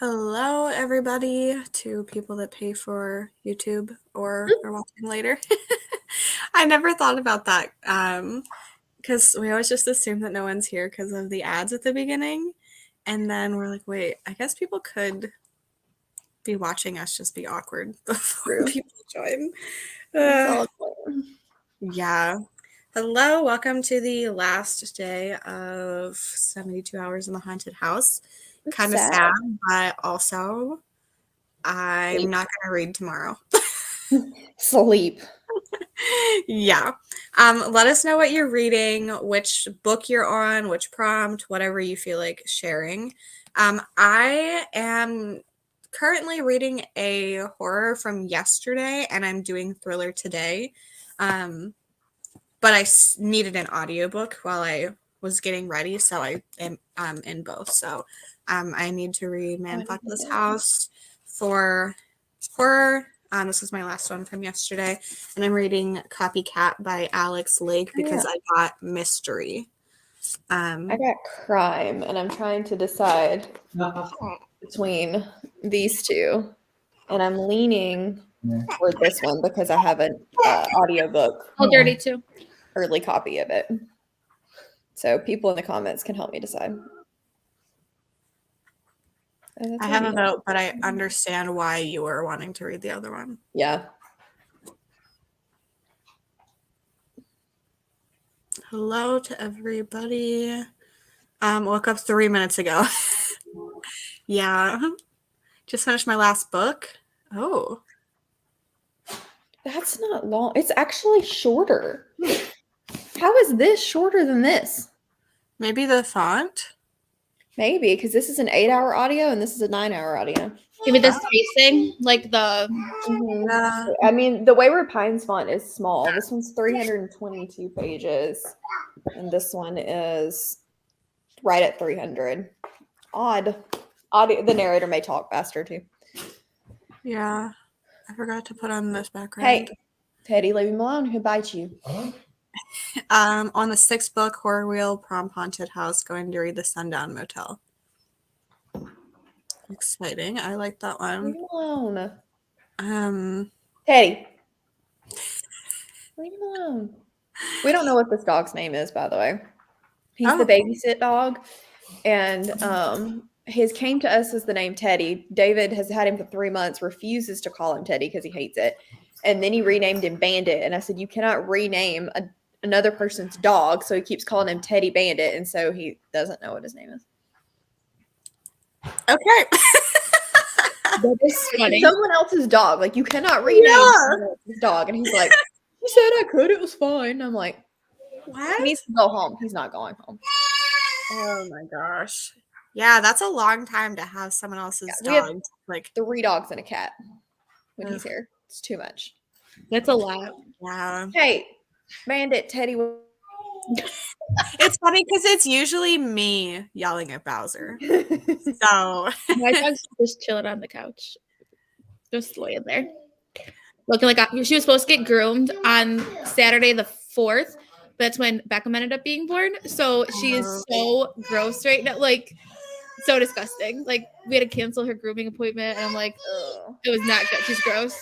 Hello, everybody, to people that pay for YouTube or are watching later. I never thought about that because we always just assume that no one's here because of the ads at the beginning. And then we're like, wait, I guess people could be watching us just be awkward before people join. Yeah. Hello, welcome to the last day of 72 Hours in the Haunted House. Kind of sad, but also I'm not going to read tomorrow. Sleep. Yeah. Let us know what you're reading, which book you're on, which prompt, whatever you feel like sharing. I am currently reading a horror from yesterday, and I'm doing thriller today. But I needed an audiobook while I was getting ready, so I am in both. So I need to read Man Fucked This House for horror. This was my last one from yesterday. And I'm reading Copycat by Alex Lake because I got mystery. I got crime, and I'm trying to decide between these two. And I'm leaning toward this one because I have an audiobook. Oh, Dirty too. Early copy of it. So people in the comments can help me decide. I have a vote, but I understand why you were wanting to read the other one. Yeah. Hello to everybody. Woke up 3 minutes ago. Yeah. Just finished my last book. Oh. That's not long. It's actually shorter. How is this shorter than this? Maybe the font? Maybe, because this is an 8-hour audio and this is a 9-hour audio. Maybe the spacing, like the... I mean, the Wayward Pines font is small. This one's 322 pages. And this one is right at 300. Odd. The narrator may talk faster, too. Yeah. I forgot to put on this background. Hey, Teddy, leave him alone. He'll bite you. On the 6th book, Horror Wheel, Prom Haunted House, going to read The Sundown Motel. Exciting. I like that one. Leave him alone. Teddy. Leave him alone. We don't know what this dog's name is, by the way. He's the babysit dog. And his came to us as the name Teddy. David has had him for 3 months, refuses to call him Teddy because he hates it. And then he renamed him Bandit. And I said, you cannot rename another person's dog. So he keeps calling him Teddy Bandit. And so he doesn't know what his name is. Okay. That is funny. Someone else's dog. Like, you cannot rename someone else's dog. And he's like, he said I could. It was fine. I'm like, what? He needs to go home. He's not going home. Oh, my gosh. Yeah, that's a long time to have someone else's dog. Like 3 dogs and a cat when he's here. It's too much. That's a lot. Yeah. Hey, Bandit, Teddy. It's funny because it's usually me yelling at Bowser. So my dog's just chilling on the couch, just laying there, looking like she was supposed to get groomed on Saturday the 4th. That's when Beckham ended up being born. So she is so gross right now, like so disgusting. Like we had to cancel her grooming appointment, and I'm like, ugh, it was not good. She's gross.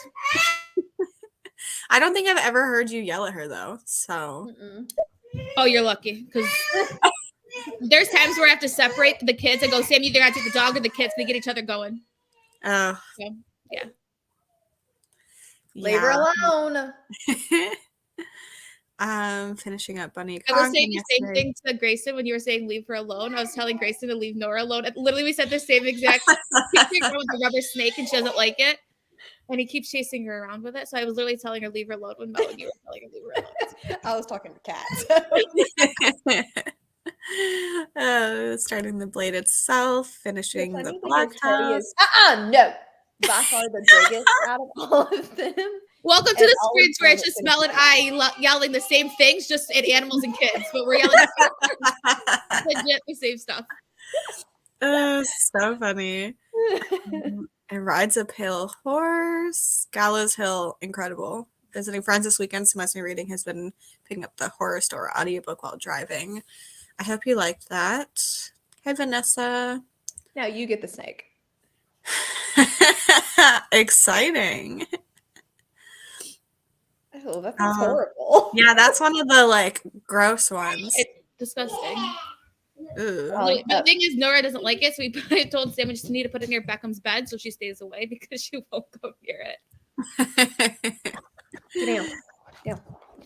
I don't think I've ever heard you yell at her though. So. Oh, you're lucky because there's times where I have to separate the kids. I go, Sam, you either got to take the dog or the kids. We get each other going. Oh, so, yeah. Leave her alone. Finishing up Bunny. I was saying the same thing to Grayson when you were saying leave her alone. I was telling Grayson to leave Nora alone. Literally, we said the same exact picture with the rubber snake, and she doesn't like it. And he keeps chasing her around with it. So I was literally telling her leave her alone when Mel and you were telling her leave her alone. I was talking to cats. Starting the blade itself, finishing the black house. No. By far the biggest out of all of them. Welcome to the streets where it's just Mel and I yelling the same things, just at animals and kids. But we're yelling legit the same stuff. So funny. It rides a pale horse. Gallows Hill, incredible. Visiting friends this weekend, so my reading has been picking up the Horror Store audiobook while driving. I hope you liked that. Hi, Vanessa. Now you get the snake. Exciting. Oh, that sounds Um, horrible. Yeah, that's one of the like gross ones. It's disgusting. Ooh. Oh, The thing is, Nora doesn't like it, so we told Sam we just need to put it near Beckham's bed so she stays away because she won't go near it. Damn.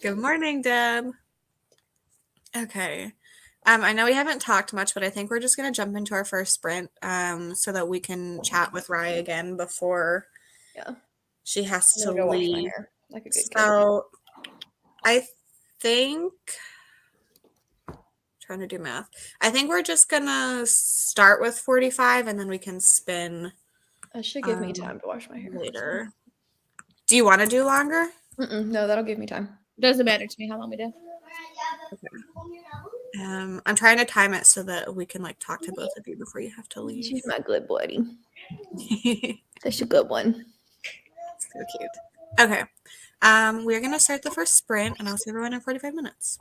Good morning, Deb. Okay. I know we haven't talked much, but I think we're just gonna jump into our first sprint, so that we can chat with Rye again before she has I'm to gonna go wash my leave. hair like a good kid. So I think trying to do math. I think we're just gonna start with 45 and then we can spin That should give me time to wash my hair later. Do you want to do longer? No, that'll give me time. Doesn't matter to me how long we do. I'm trying to time it so that we can like talk to both of you before you have to leave. She's my good buddy. That's a good one. So cute. Okay. We're gonna start the first sprint and I'll see everyone in 45 minutes.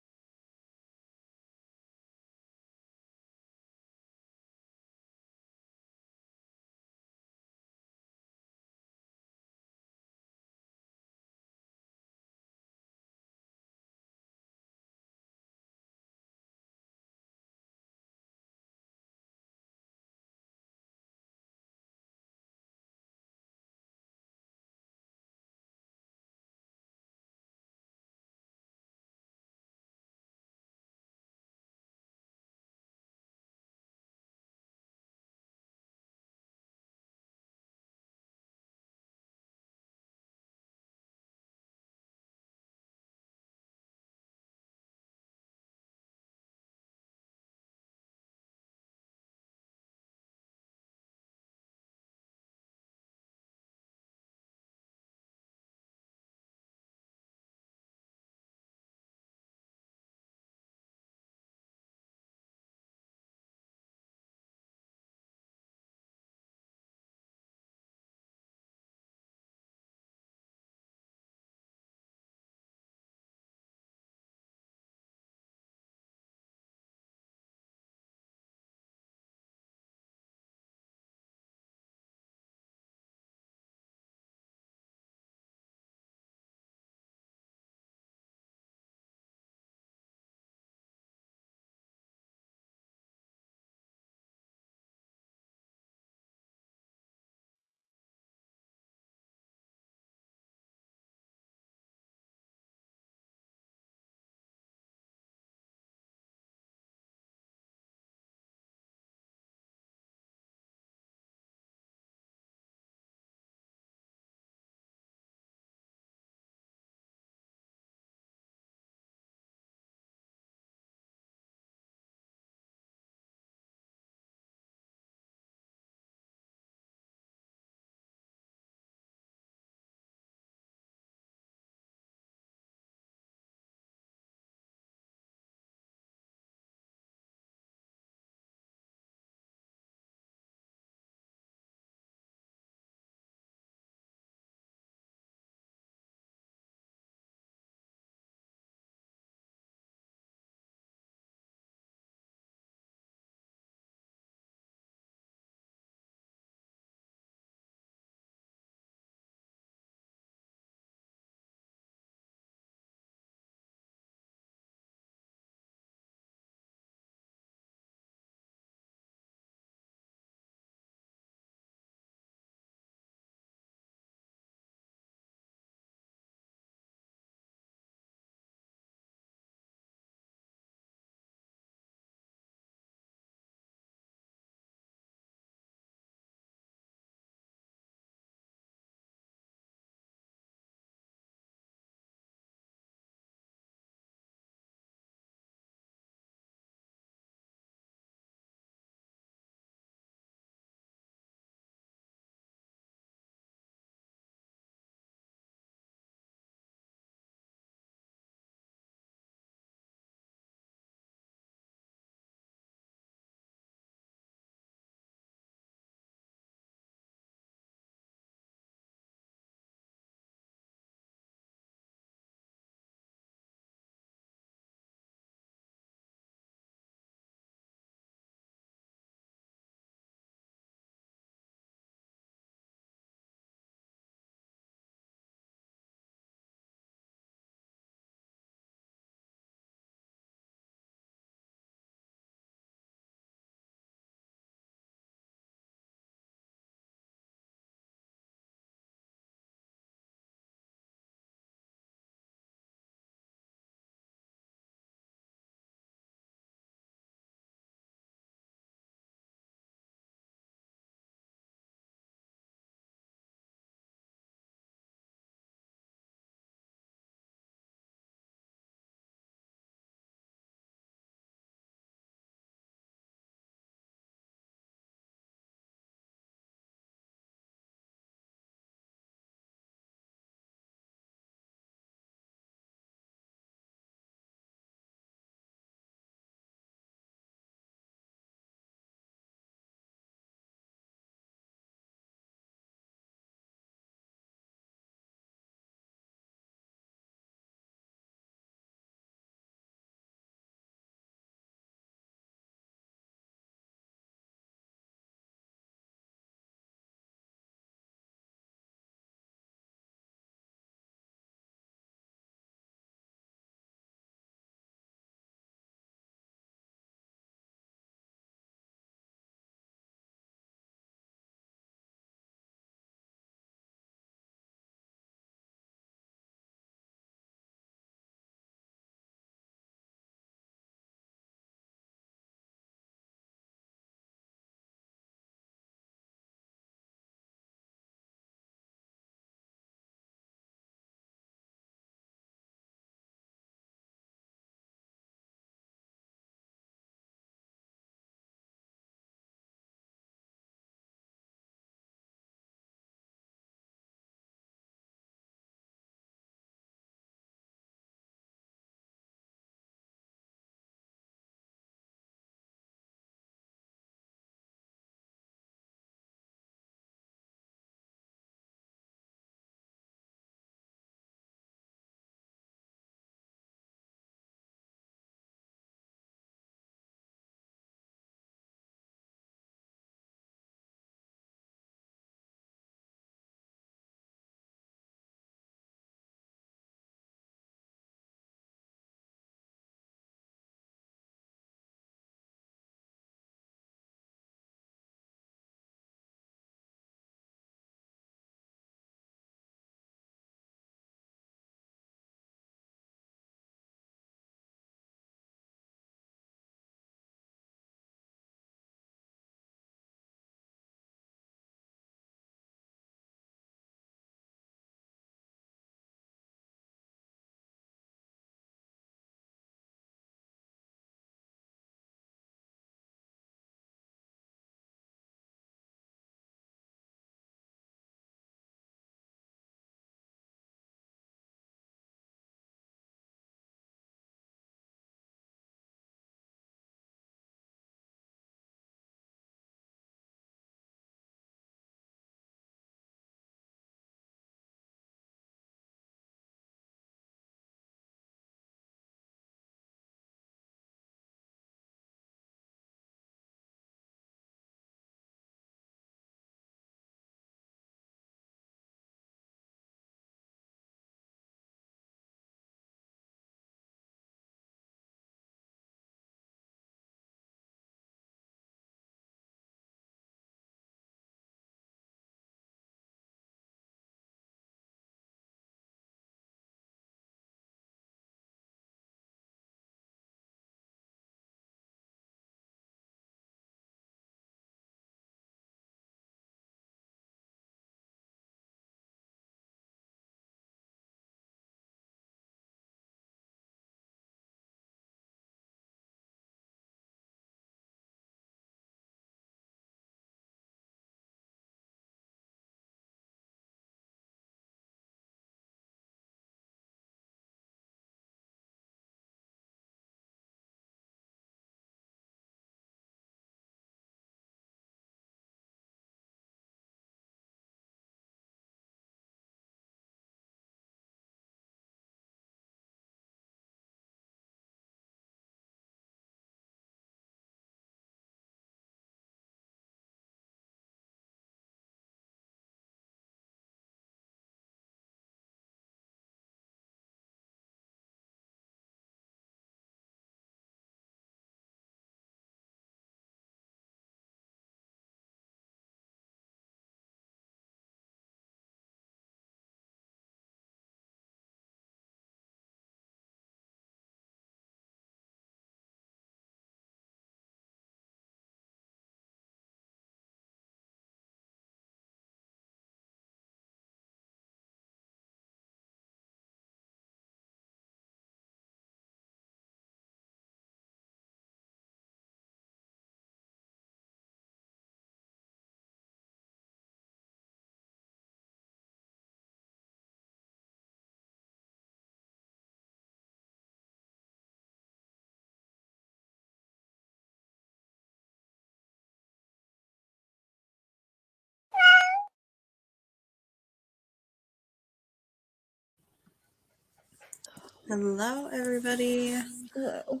Hello, everybody. Hello.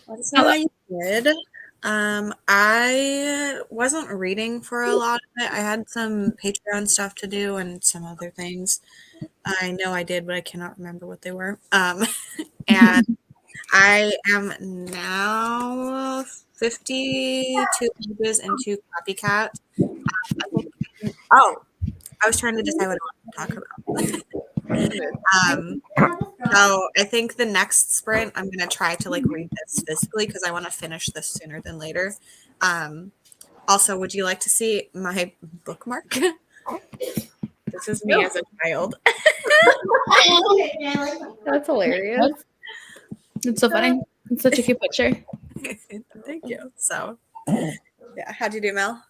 Let us know how you did. I wasn't reading for a lot of it. I had some Patreon stuff to do and some other things. I know I did, but I cannot remember what they were. And I am now 52 pages into Copycat. I was trying to decide what I wanted to talk about. So I think the next sprint, I'm going to try to read this physically because I want to finish this sooner than later. Also, would you like to see my bookmark? This is me as a child. That's hilarious. It's so funny. It's such a cute picture. Thank you. So, yeah. How'd you do, Mel?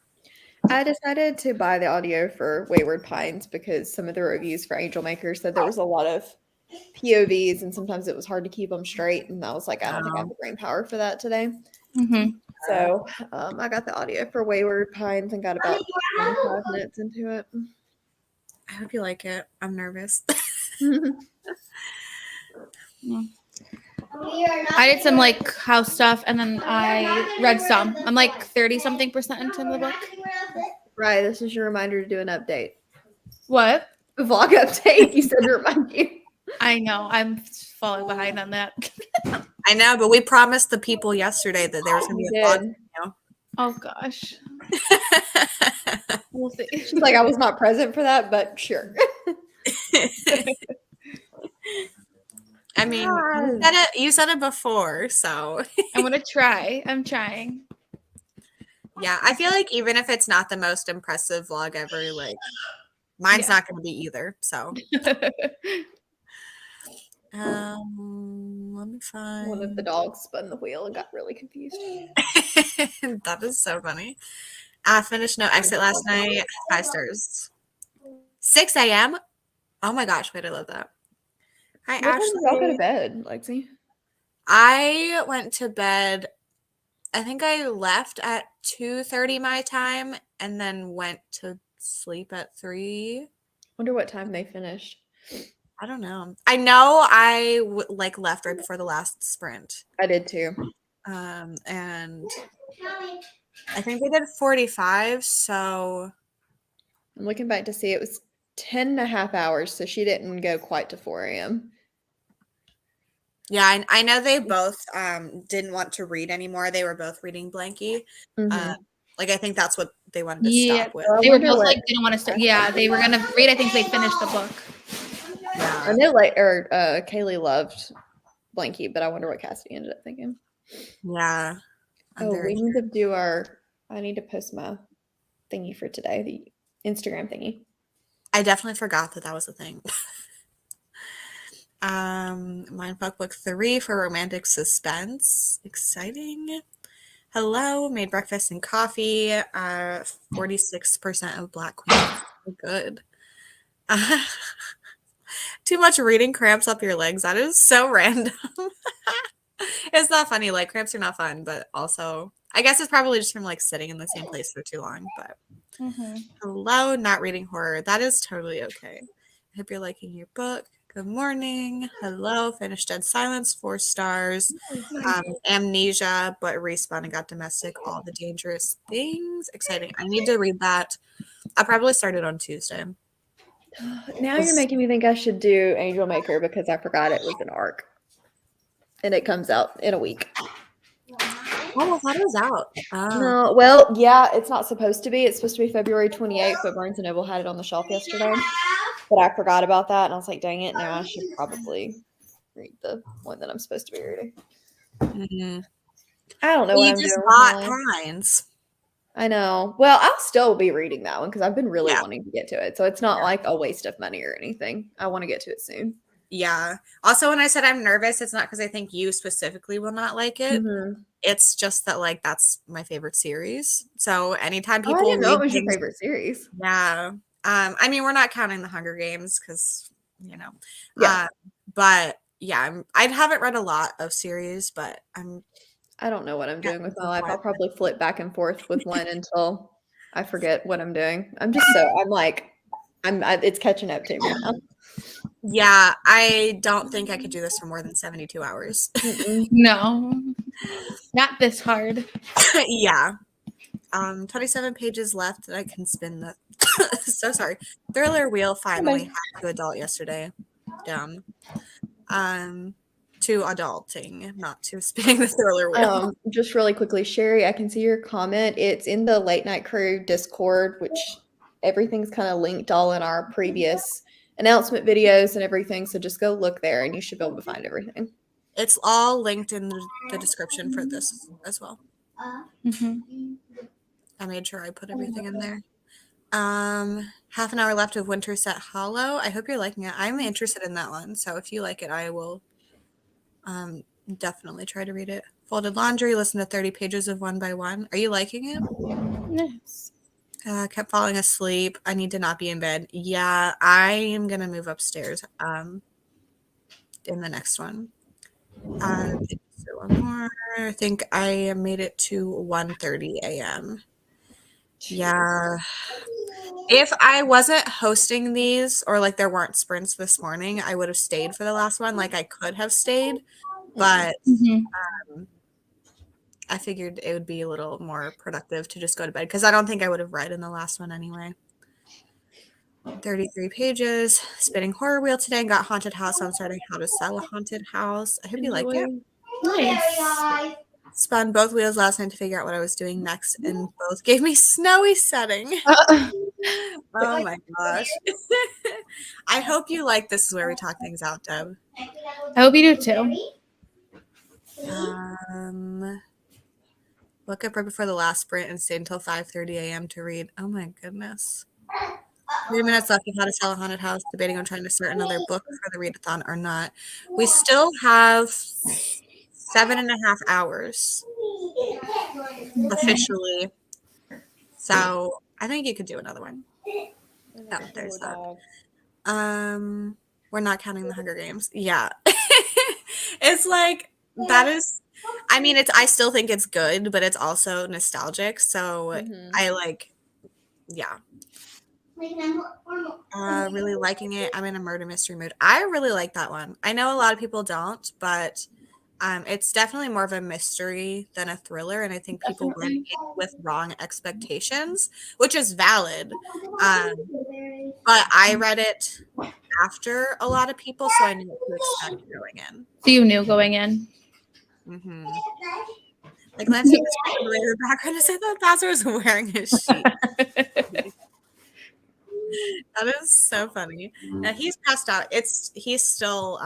I decided to buy the audio for Wayward Pines because some of the reviews for Angel Maker said there was a lot of POVs and sometimes it was hard to keep them straight. And I was like, I don't think I have the brain power for that today. Mm-hmm. So I got the audio for Wayward Pines and got about 25 minutes into it. I hope you like it. I'm nervous. Yeah. I did some house stuff and then I read some. I'm 30-something% into the book. Right. This is your reminder to do an update. What? A vlog update. You said to remind you. I know. I'm falling behind on that. I know, but we promised the people yesterday that there was going to be a vlog. Oh, gosh. We'll see. She's like, I was not present for that, but sure. I mean, you said it before, so. I'm going to try. I'm trying. Yeah, I feel like even if it's not the most impressive vlog ever, mine's not going to be either, so. Let me find. One of the dogs spun the wheel and got really confused. That is so funny. I finished No Exit last night. 5 stars. 6 a.m. Oh my gosh, wait, I love that. Hi, What time Ashley. did y'all go to bed, Lexi? I went to bed. I think I left at 2:30 my time and then went to sleep at 3. Wonder what time they finished. I don't know. I know I left right before the last sprint. I did too. And I think they did 45, so I'm looking back to see it was 10 and a half hours, so she didn't go quite to 4 a.m. Yeah, I know they both didn't want to read anymore. They were both reading Blanky. Mm-hmm. I think that's what they wanted to stop with. They were both didn't want to start. Yeah, they were gonna read. I think they finished the book. Yeah. I know Kaylee loved Blanky, but I wonder what Cassidy ended up thinking. Yeah. We need to do I need to post my thingy for today, the Instagram thingy. I definitely forgot that was a thing. Mindfuck book 3 for romantic suspense. Exciting. Hello, made breakfast and coffee. 46% of Black Queen. Good. Too much reading cramps up your legs. That is so random. It's not funny. Cramps are not fun, but also I guess it's probably just from sitting in the same place for too long. But hello, not reading horror. That is totally okay. I hope you're liking your book. Good morning. Hello. Finished Dead Silence, 4 stars. Amnesia, but Respawn and Got Domestic. All the Dangerous Things. Exciting. I need to read that. I'll probably start it on Tuesday. Now you're making me think I should do Angel Maker because I forgot it was an arc. And it comes out in a week. Oh, I thought it was out. No, well, yeah, it's not supposed to be. It's supposed to be February 28th, but Barnes & Noble had it on the shelf yesterday. But I forgot about that, and I was like, dang it, now I should probably read the one that I'm supposed to be reading. Mm-hmm. I don't know what I'm just doing. Bought Pines. I know. Well, I'll still be reading that one because I've been really wanting to get to it. So it's not like a waste of money or anything. I want to get to it soon. Yeah. Also, when I said I'm nervous, it's not because I think you specifically will not like it. Mm-hmm. It's just that that's my favorite series. So anytime people I didn't know it was your favorite series. Yeah. I mean, we're not counting the Hunger Games because Yeah. But yeah, I haven't read a lot of series, but I don't know what I'm doing with my life. I'll probably flip back and forth with one until I forget what I'm doing. I'm It's catching up to me now. Yeah, I don't think I could do this for more than 72 hours. No, not this hard. Yeah. 27 pages left that I can spin the so sorry. Thriller wheel finally had to adult yesterday. Dumb. To adulting, not to spinning the thriller wheel. Just really quickly, Sherry, I can see your comment. It's in the Late Night Crew Discord, which everything's kind of linked all in our previous announcement videos and everything. So just go look there and you should be able to find everything. It's all linked in the description for this as well. I made sure I put everything in there. Half an hour left of Winterset Hollow. I hope you're liking it. I'm interested in that one. So if you like it, I will definitely try to read it. Folded Laundry, listen to 30 pages of One by One. Are you liking it? Yes. Kept falling asleep. I need to not be in bed. Yeah, I am going to move upstairs in the next one. One more. I think I made it to 1:30 a.m. Yeah. If I wasn't hosting these or like there weren't sprints this morning, I would have stayed for the last one. Like I could have stayed, but I figured it would be a little more productive to just go to bed because I don't think I would have read in the last one anyway. 33 pages. Spinning horror wheel today. Got haunted house. I'm starting how to sell a haunted house. I hope you like it. Nice. Spun both wheels last night to figure out what I was doing next, and both gave me snowy setting. Oh my gosh. I hope you like This Is Where We Talk Things Out, Deb. I hope you do too. Woke up right before the last sprint and stayed until 5:30 a.m. to read. Oh my goodness. 3 minutes left of How to Sell a Haunted House, debating on trying to start another book for the readathon or not. We still have 7.5 hours officially. So I think you could do another one. Oh, there's that. We're not counting the Hunger Games. Yeah. It's like that is I mean I still think it's good, but it's also nostalgic. So I like really liking it. I'm in a murder mystery mood. I really like that one. I know a lot of people don't, but it's definitely more of a mystery than a thriller, and I think people went in with wrong expectations, which is valid. But I read it after a lot of people, so I knew what to expect going in. So you knew going in? Like, let's take this in the background to say that Basil was wearing his sheet. That is so funny. Now he's passed out. He's still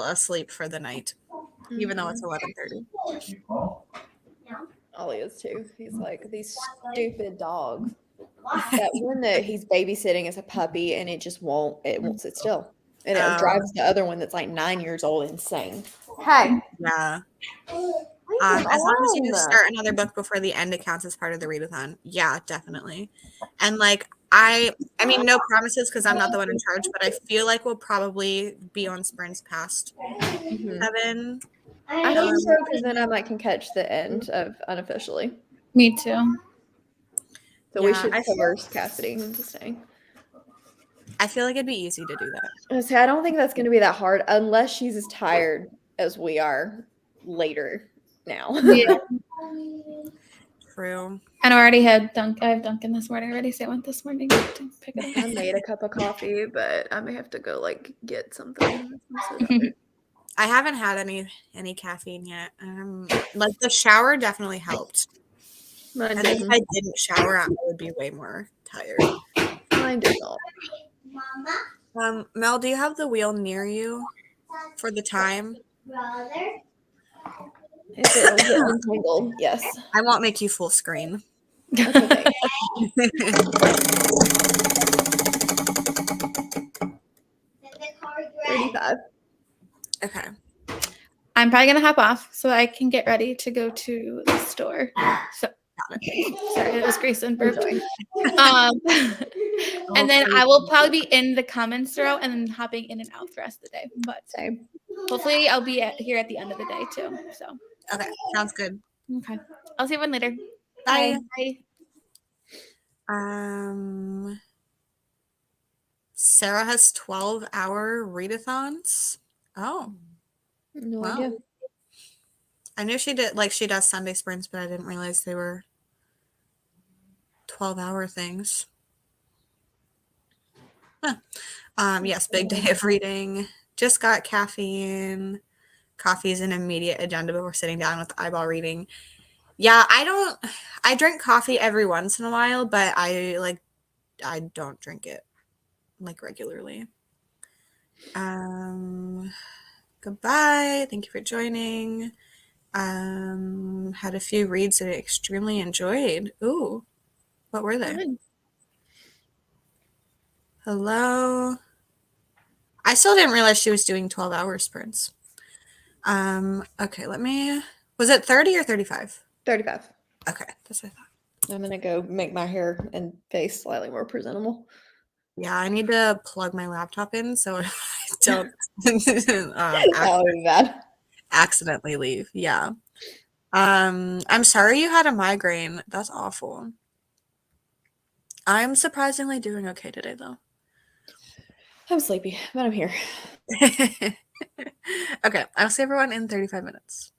asleep for the night, even though it's 11:30. Ollie is too. He's like, these stupid dogs. That one that he's babysitting is a puppy, and it won't sit still, and it drives the other one that's like 9 years old insane. Hey, yeah. As long as you do start another book before the end, it counts as part of the readathon. Yeah, definitely. And like I mean, no promises because I'm not the one in charge, but I feel like we'll probably be on sprints past 7. I hope so, because then I can catch the end of Unofficially. Me too. So we should coerce Cassidy into staying. I feel like it'd be easy to do that. I don't think that's going to be that hard unless she's as tired as we are later now. Yeah. True. And I already had I have Dunkin' this morning already, so I went this morning to pick it up. I made a cup of coffee, but I may have to go get something. I haven't had any caffeine yet. Like the shower definitely helped. I think if I didn't shower, I would be way more tired. Mine did not. Mel, do you have the wheel near you for the time? If it'll get untangled, yes. I won't make you full screen. That's okay. 35. Okay. I'm probably gonna hop off so I can get ready to go to the store. So sorry, that was Grayson burping. And then I will probably be in the comments throughout and then hopping in and out the rest of the day. But same. Hopefully I'll be here at the end of the day too. So okay, sounds good. Okay. I'll see everyone later. Bye. Bye. Um, Sarah has 12-hour readathons. Oh, No wow. idea. I knew she did, like, she does Sunday sprints, but I didn't realize they were 12-hour things. Huh. Yes, big day of reading. Just got caffeine. Coffee is an immediate agenda before sitting down with eyeball reading. Yeah, I drink coffee every once in a while, but I don't drink it like regularly. Goodbye. Thank you for joining. Had a few reads that I extremely enjoyed. Ooh, what were they? Good. Hello. I still didn't realize she was doing 12-hour sprints. Okay, was it 30 or 35? 35. Okay, that's what I thought. I'm gonna go make my hair and face slightly more presentable. Yeah, I need to plug my laptop in so I don't That would be bad. accidentally leave. Yeah. I'm sorry you had a migraine. That's awful. I'm surprisingly doing okay today, though. I'm sleepy, but I'm here. Okay, I'll see everyone in 35 minutes.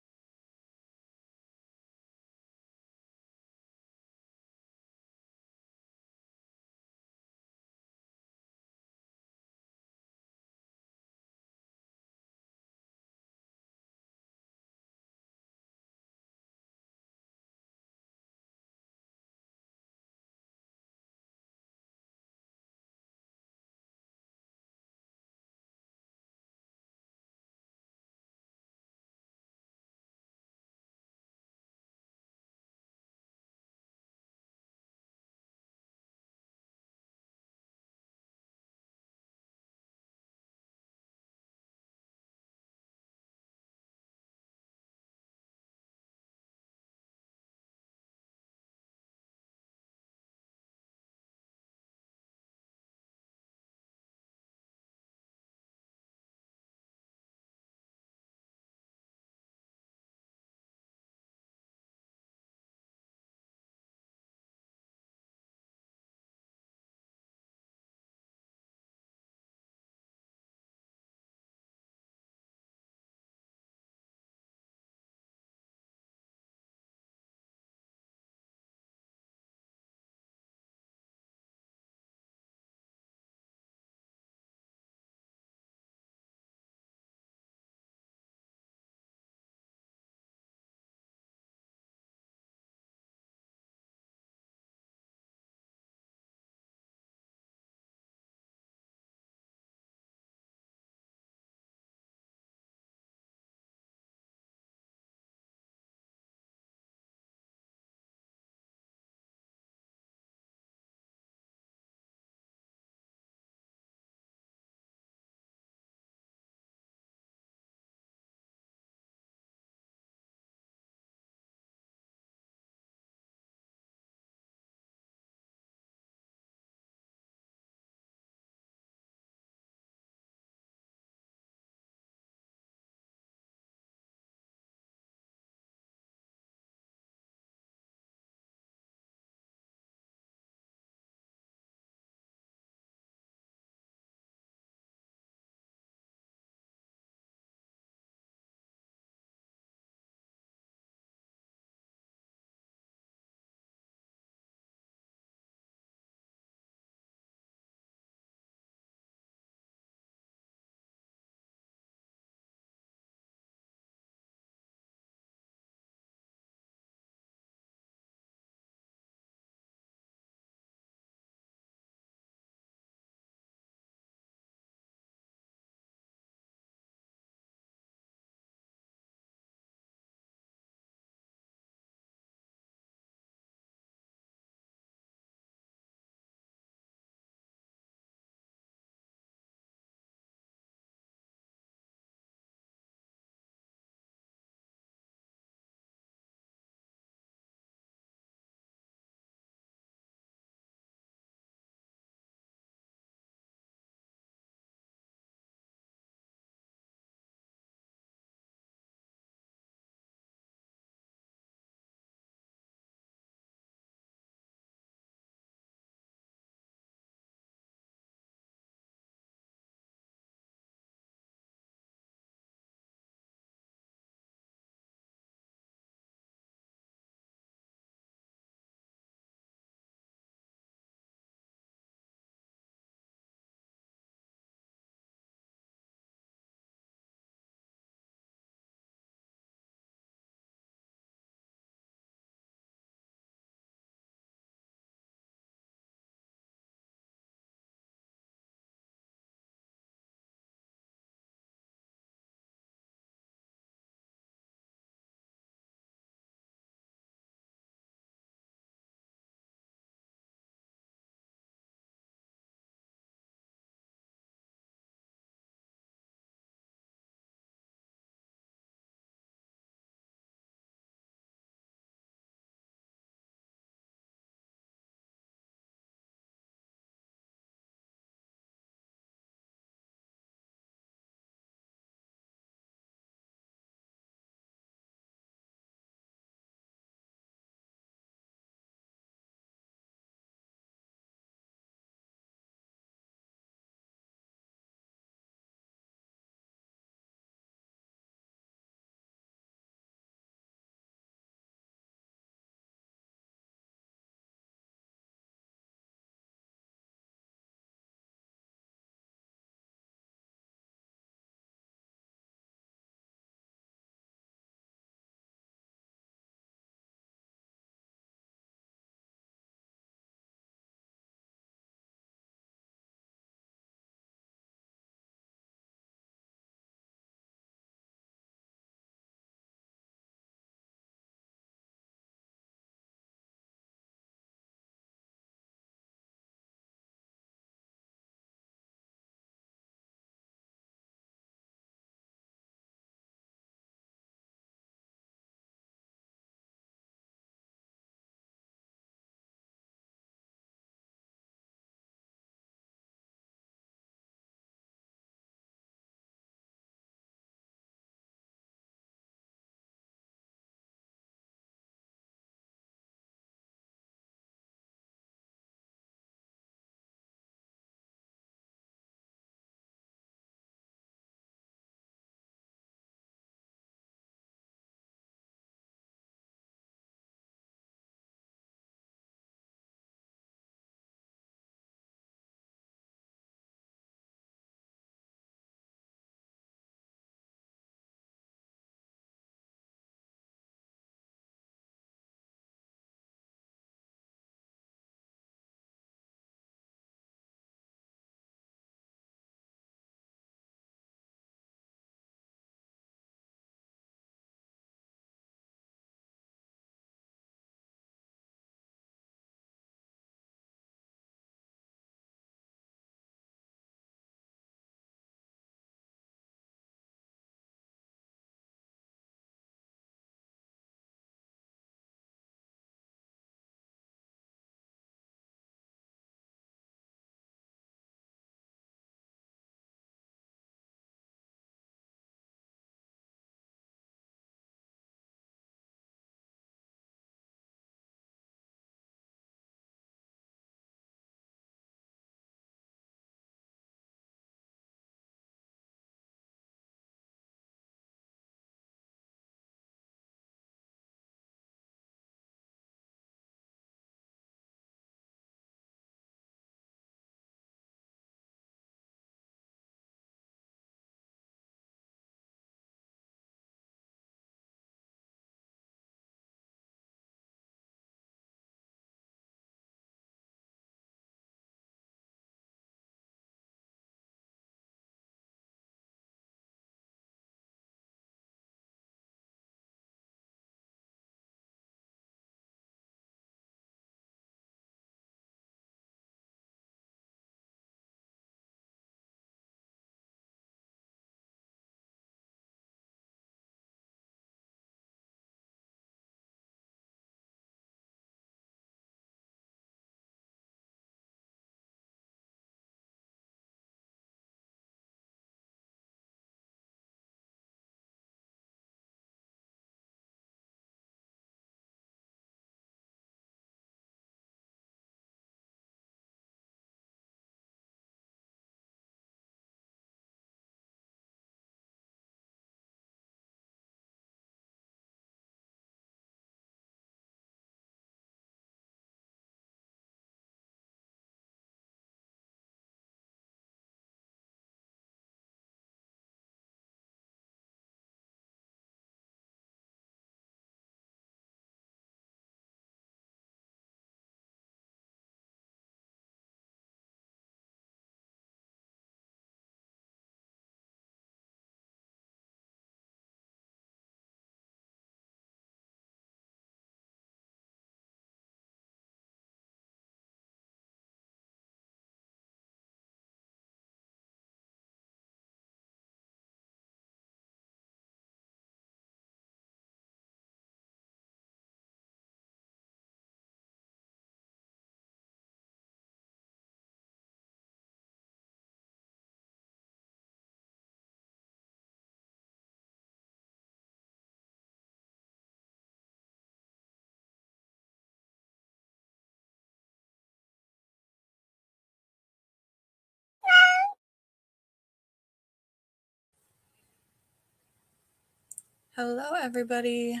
Hello, everybody.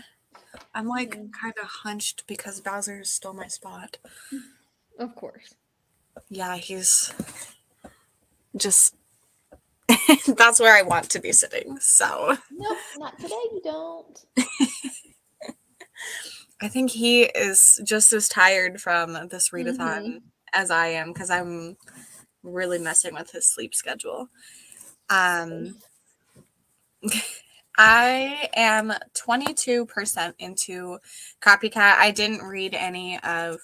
I'm like kind of hunched because Bowser stole my spot. Of course. Yeah, he's just that's where I want to be sitting. So Nope, not today. You don't. I think he is just as tired from this readathon as I am because I'm really messing with his sleep schedule. I am 22% into Copycat. I didn't read any of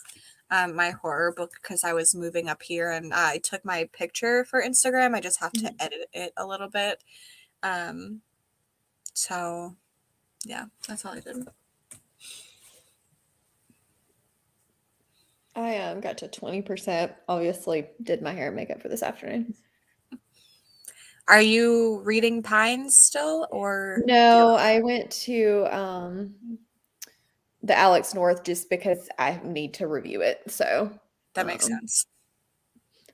my horror book because I was moving up here and I took my picture for Instagram. I just have to edit it a little bit. So, yeah, that's all I did. I got to 20%. Obviously, did my hair and makeup for this afternoon. Are you reading Pines still, or No, I went to the Alex North just because I need to review it. So that makes sense?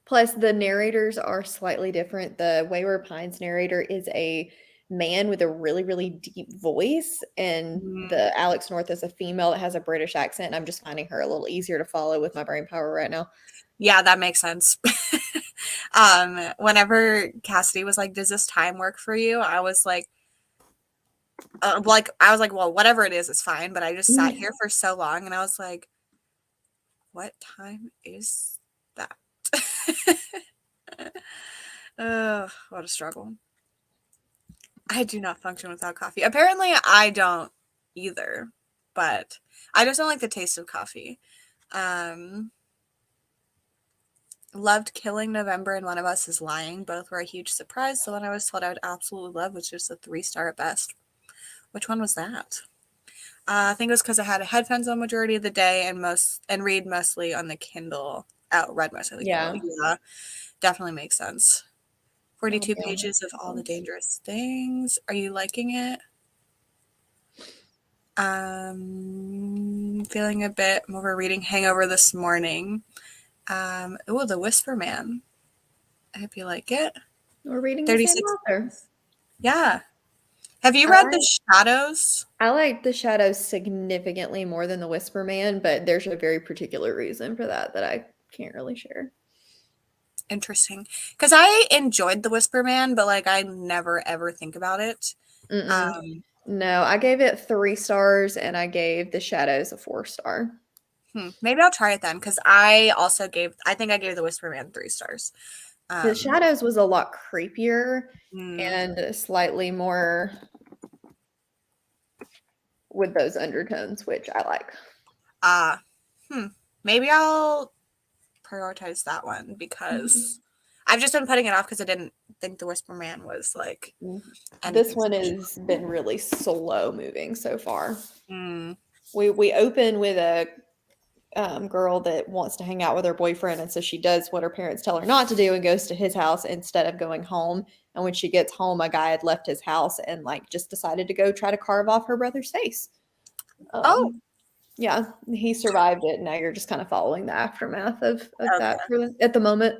Plus, the narrators are slightly different. The Wayward Pines narrator is a man with a really, really deep voice, and the Alex North is a female that has a British accent. I'm just finding her a little easier to follow with my brain power right now. Yeah, that makes sense. Whenever Cassidy was like, "Does this time work for you?" I was like, well, whatever it is, it's fine. But I just sat here for so long, and I was like, "What time is that?" What a struggle. I do not function without coffee. Apparently, I don't either, but I just don't like the taste of coffee. Loved Killing November and One of Us is Lying. Both were a huge surprise. The one I was told I would absolutely love was just a 3-star at best. Which one was that? I think it was because I had headphones on majority of the day and read mostly on the Kindle. Read mostly on the Kindle. Yeah, definitely makes sense. 42 pages of All the Dangerous Things. Are you liking it? Feeling a bit more reading hangover this morning. The Whisper Man. I hope you like it. We're reading 36. the same author. Yeah. Have you read The Shadows? I like The Shadows significantly more than The Whisper Man, but there's a very particular reason for that I can't really share. Interesting. Because I enjoyed The Whisper Man, but like I never ever think about it. No, I gave it 3 stars and I gave The Shadows a 4-star. Maybe I'll try it then because I think I gave The Whisper Man 3 stars. The Shadows was a lot creepier and slightly more with those undertones, which I like. Maybe I'll prioritize that one because I've just been putting it off because I didn't think The Whisper Man was like this one has been really slow moving so far. We open with a girl that wants to hang out with her boyfriend, and so she does what her parents tell her not to do and goes to his house instead of going home. And when she gets home, a guy had left his house and like just decided to go try to carve off her brother's face. Yeah, he survived it. Now you're just kind of following the aftermath of that at the moment.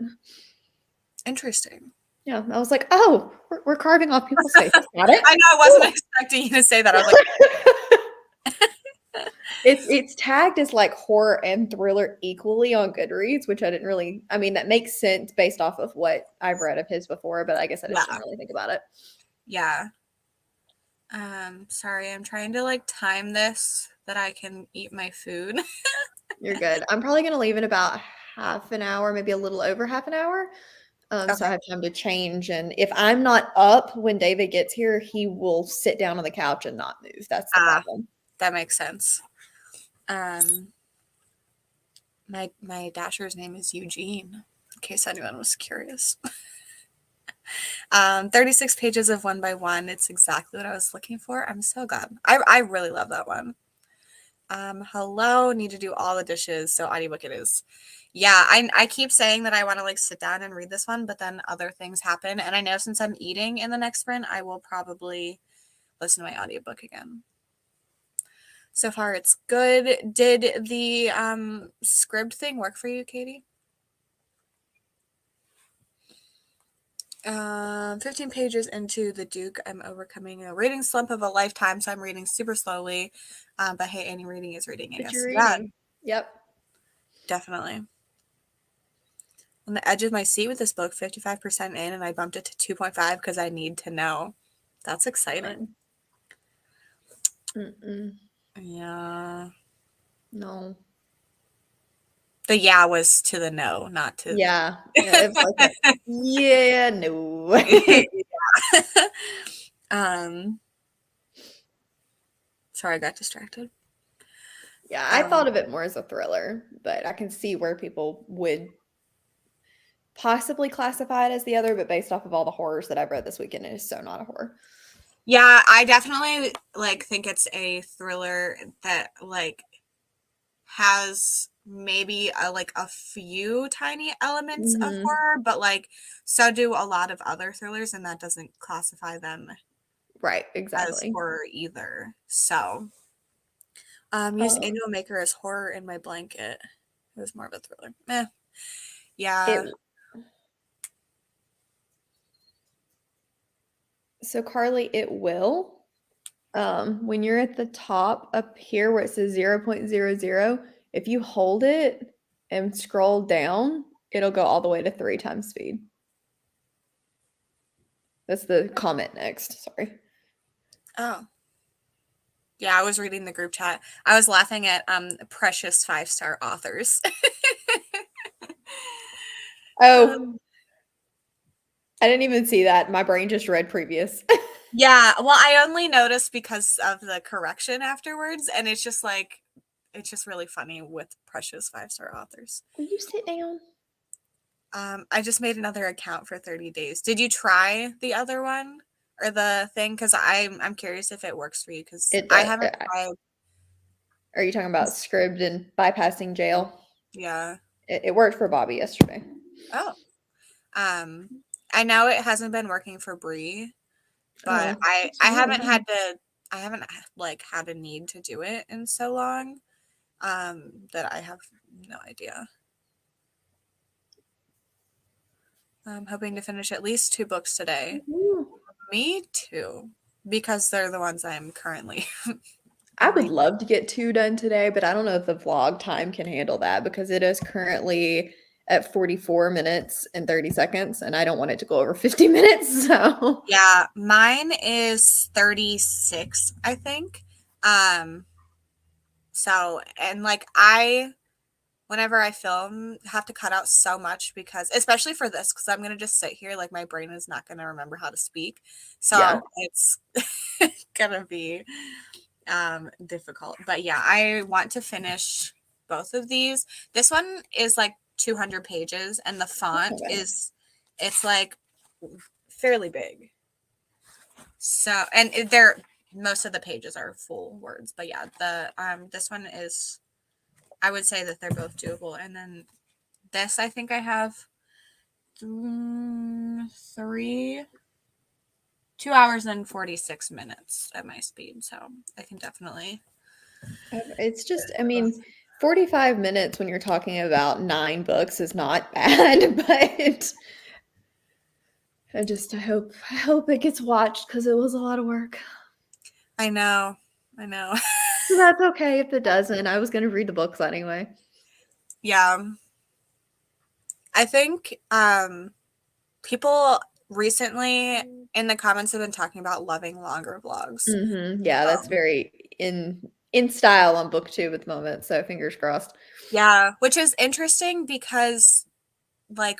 Interesting. Yeah, I was like, oh, we're carving off people's faces. Got it? I know, I wasn't expecting you to say that. I was like, it's tagged as like horror and thriller equally on Goodreads, which I didn't really. I mean, that makes sense based off of what I've read of his before, but I guess I just didn't really think about it. Yeah. Sorry, I'm trying to like time this that I can eat my food. You're good. I'm probably gonna leave in about half an hour, maybe a little over half an hour. So I have time to change. And if I'm not up when David gets here, he will sit down on the couch and not move. That's the problem. That makes sense. My Dasher's name is Eugene, in case anyone was curious. 36 pages of 1 by 1. It's exactly what I was looking for. I'm so glad. I really love that one. Hello, need to do all the dishes. So audiobook it is. Yeah, I keep saying that I want to like sit down and read this one, but then other things happen. And I know since I'm eating in the next sprint, I will probably listen to my audiobook again. So far, it's good. Did the script thing work for you, Katie? 15 pages into The Duke, I'm overcoming a reading slump of a lifetime, so I'm reading super slowly. But hey, any reading is reading, I But guess. you're Yeah, reading. Yep. definitely. On the edge of my seat with this book, 55% in, and I bumped it to 2.5 because I need to know. That's exciting. Yeah. No. The yeah was to the no, not to. Yeah. It's like yeah, no. Sorry, I got distracted. Yeah, I thought of it more as a thriller, but I can see where people would possibly classify it as the other, but based off of all the horrors that I've read this weekend, it is so not a horror. Yeah, I definitely think it's a thriller that has maybe a few tiny elements of horror, but so do a lot of other thrillers, and that doesn't classify them right as exactly horror either. So use Annual Maker as horror in my blanket. It was more of a thriller. Yeah. So Carly, it will. When you're at the top up here where it says 0.00, if you hold it and scroll down, it'll go all the way to 3 times speed. That's the comment next. Sorry. Oh. Yeah, I was reading the group chat. I was laughing at precious 5-star authors. Oh. I didn't even see that. My brain just read previous. Yeah, well, I only noticed because of the correction afterwards, and it's just really funny with precious 5-star authors. Will you sit down? I just made another account for 30 days. Did you try the other one or the thing? Because I'm curious if it works for you, because I haven't tried. Are you talking about Scribd and bypassing jail? Yeah. It worked for Bobby yesterday. Oh. I know it hasn't been working for Bree, but I haven't had a need to do it in so long that I have no idea. I'm hoping to finish at least 2 books today. Me too, because they're the ones I'm currently I would love to get 2 done today, but I don't know if the vlog time can handle that because it is currently at 44 minutes and 30 seconds, and I don't want it to go over 50 minutes. So yeah, mine is 36, I think. So, and whenever I film, have to cut out so much because, especially for this, because I'm going to just sit here, my brain is not going to remember how to speak. So it's going to be difficult. But yeah, I want to finish both of these. This one is 200 pages, and the font it's fairly big. So, and most of the pages are full words, but yeah, this one is, I would say that they're both doable. And then this, I think I have 2 hours and 46 minutes at my speed. So I can definitely. it's just, I mean, 45 minutes when you're talking about 9 books is not bad, but I hope it gets watched because it was a lot of work. I know. So that's okay if it doesn't. I was going to read the books anyway. Yeah. I think people recently in the comments have been talking about loving longer vlogs. Yeah, that's very in style on booktube at the moment, so fingers crossed. Yeah, which is interesting because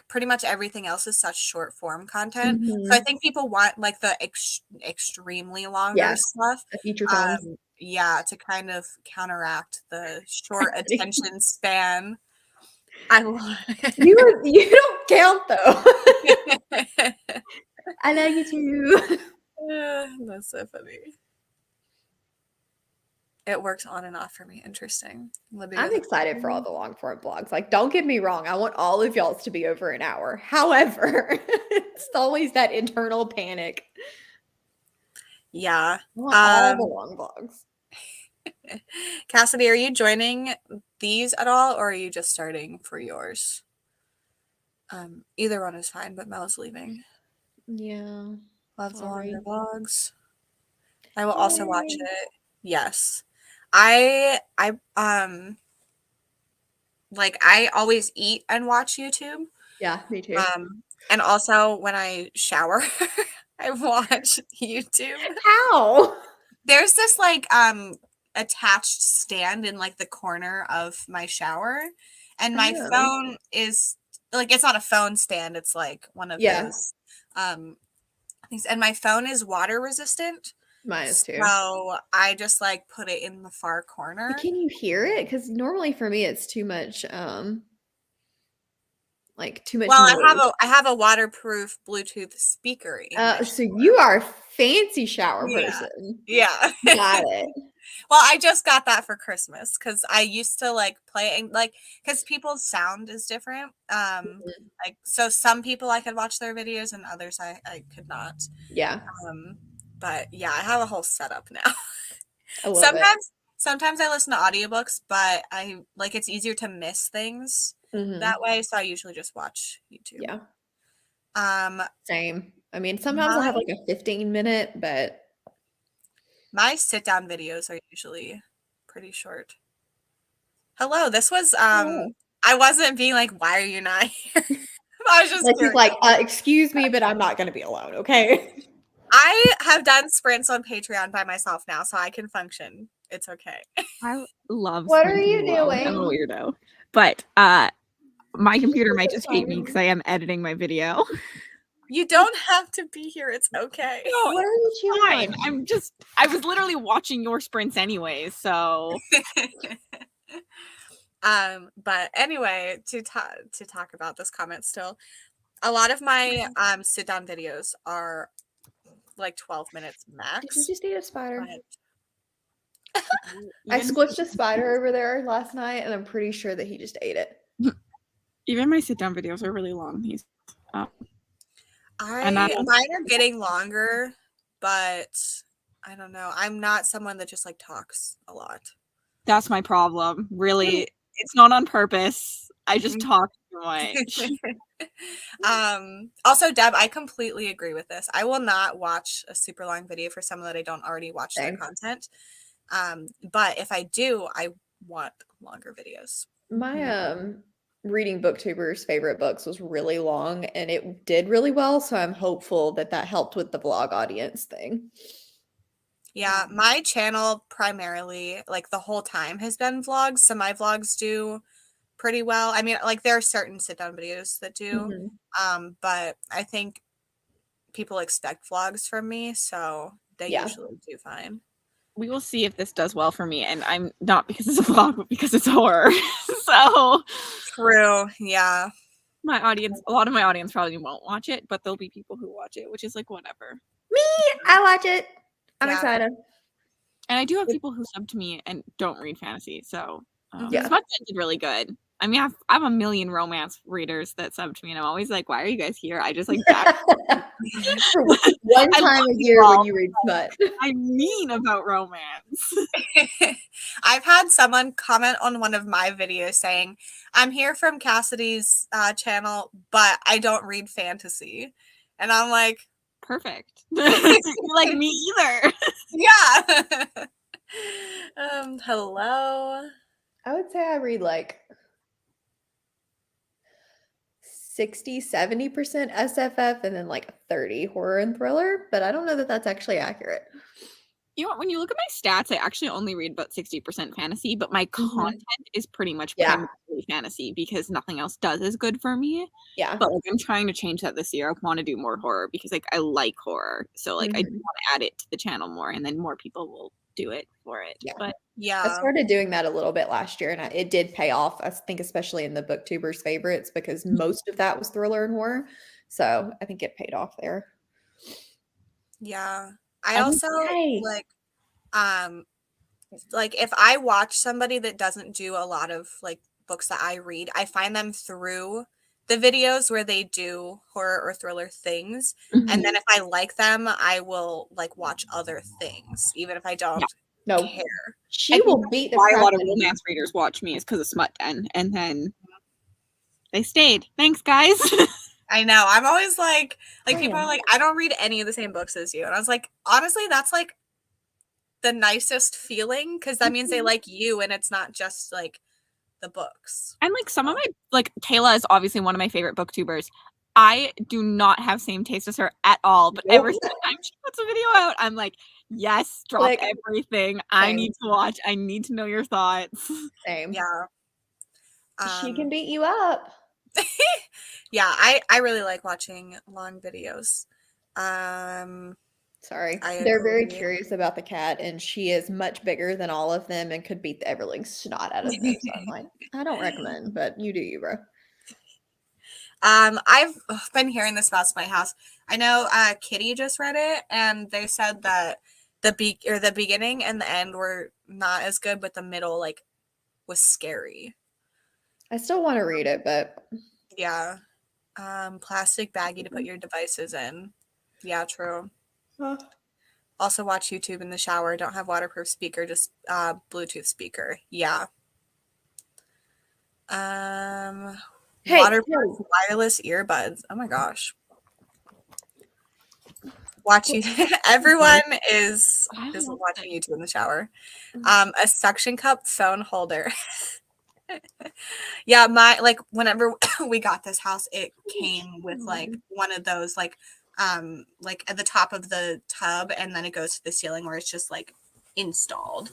pretty much everything else is such short form content. So I think people want the extremely longer stuff. Feature films. Yeah, to kind of counteract the short attention span. I love it. You don't count though. I like you too. That's so funny. It works on and off for me. Interesting. I'm excited for all the long form blogs. Don't get me wrong. I want all of y'all's to be over an hour. However, it's always that internal panic. Yeah. I want all the long blogs. Cassidy, are you joining these at all, or are you just starting for yours? Either one is fine, but Mel's leaving. Yeah. Love the Sorry. longer vlogs. I will also watch it. Yes. I like I always eat and watch YouTube. Yeah, me too. And also when I shower, I watch YouTube. How? There's this like attached stand in like the corner of my shower, and my Oh. phone is like, it's not a phone stand, it's like one of those things, and my phone is water resistant. Mine is too. So I just like put it in the far corner. But can you hear it? Because normally for me it's too much like too much Well, noise. I have a waterproof Bluetooth speaker in my So shower. you are a fancy shower Yeah. person. Yeah. Got it. Well, I just got that for Christmas because I used to like play and like, because people's sound is different. Like, so some people I could watch their videos and others I could not. Yeah. But yeah, I have a whole setup now. I love it. Sometimes I listen to audiobooks, but I like, it's easier to miss things that way, so I usually just watch YouTube. Yeah. Same. I mean, sometimes I'll have like a 15-minute, but my sit down videos are usually pretty short. Hello, this was I wasn't being like, why are you not here? I was just like he's like, excuse me, but I'm not gonna be alone, okay? I have done sprints on Patreon by myself now, so I can function. It's okay. I love What are sprinting you alone. doing? I'm a weirdo. But my computer might just hate me because I am editing my video. You don't have to be here. It's okay. No, What are you fine. I was literally watching your sprints anyways, so But anyway, to talk about this comment still, a lot of my sit down videos are like 12 minutes max. Did you just eat a spider? But I squished a spider over there last night, and I'm pretty sure that he just ate it. even my sit down videos are really long. mine are getting longer, but I don't know. I'm not someone that just like talks a lot. That's my problem. Really, it's not on purpose. I just talk too much. Also, Deb, I completely agree with this. I will not watch a super long video for someone that I don't already watch their content. But if I do, I want longer videos. My reading booktubers' favorite books was really long, and it did really well, so I'm hopeful that that helped with the vlog audience thing. Yeah, my channel primarily, like the whole time, has been vlogs. So my vlogs do pretty well. I mean, like there are certain sit down videos that do, but I think people expect vlogs from me, so they usually do fine. We will see if this does well for me, and I'm not because it's a vlog, but because it's horror. So true, yeah. A lot of my audience probably won't watch it, but there'll be people who watch it, which is like whatever. Me, I watch it. I'm excited. And I do have people who sub to me and don't read fantasy, so Yeah. Smut did really good. I mean, I have a million romance readers that sub to me, and I'm always like, why are you guys here? I just like one time a year when you read smut. I mean about romance. I've had someone comment on one of my videos saying, I'm here from Cassidy's channel, but I don't read fantasy. And I'm like, perfect. Like me either. Yeah. Hello. I would say I read like 60-70% SFF and then like 30 horror and thriller, but I don't know that that's actually accurate. You know, when you look at my stats, I actually only read about 60% fantasy, but my content is pretty much primarily fantasy because nothing else does as good for me. Yeah. But like I'm trying to change that this year. I want to do more horror because like I like horror. So like I do want to add it to the channel more, and then more people will do it for it. Yeah. But I started doing that a little bit last year, and it did pay off. I think especially in the booktubers' favorites because most of that was thriller and horror. So I think it paid off there. Yeah. I also like if I watch somebody that doesn't do a lot of like books that I read, I find them through the videos where they do horror or thriller things. And then if I like them, I will like watch other things, even if I don't care. She will beat the why a lot of romance readers watch me is because of Smut Den, and then they stayed. Thanks, guys. I know. I'm always like people Same. are like, I don't read any of the same books as you. And I was like, honestly, that's like the nicest feeling because that means they like you and it's not just like the books. And like some of my like Kayla is obviously one of my favorite booktubers. I do not have same taste as her at all, but every time she puts a video out, I'm like, yes, drop Like, everything. I same. need to watch. I need to know your thoughts. Same. Yeah. She can beat you up. Yeah, I really like watching long videos. Sorry. I They're very agree. curious about the cat, and she is much bigger than all of them and could beat the everling snot out of them. So I'm like, I don't recommend, but you do you, bro. I've been hearing this about my house. I know Kitty just read it, and they said that the beginning and the end were not as good, but the middle like was scary. I still want to read it, but Yeah. Plastic baggie to put your devices in. Yeah, true. Also watch YouTube in the shower. Don't have waterproof speaker, just Bluetooth speaker. Yeah. Hey, Waterproof wireless earbuds. Oh my gosh. Watch you. Everyone is watching YouTube in the shower. A suction cup phone holder. Yeah, whenever we got this house, it came with like one of those like at the top of the tub and then it goes to the ceiling where it's just like installed.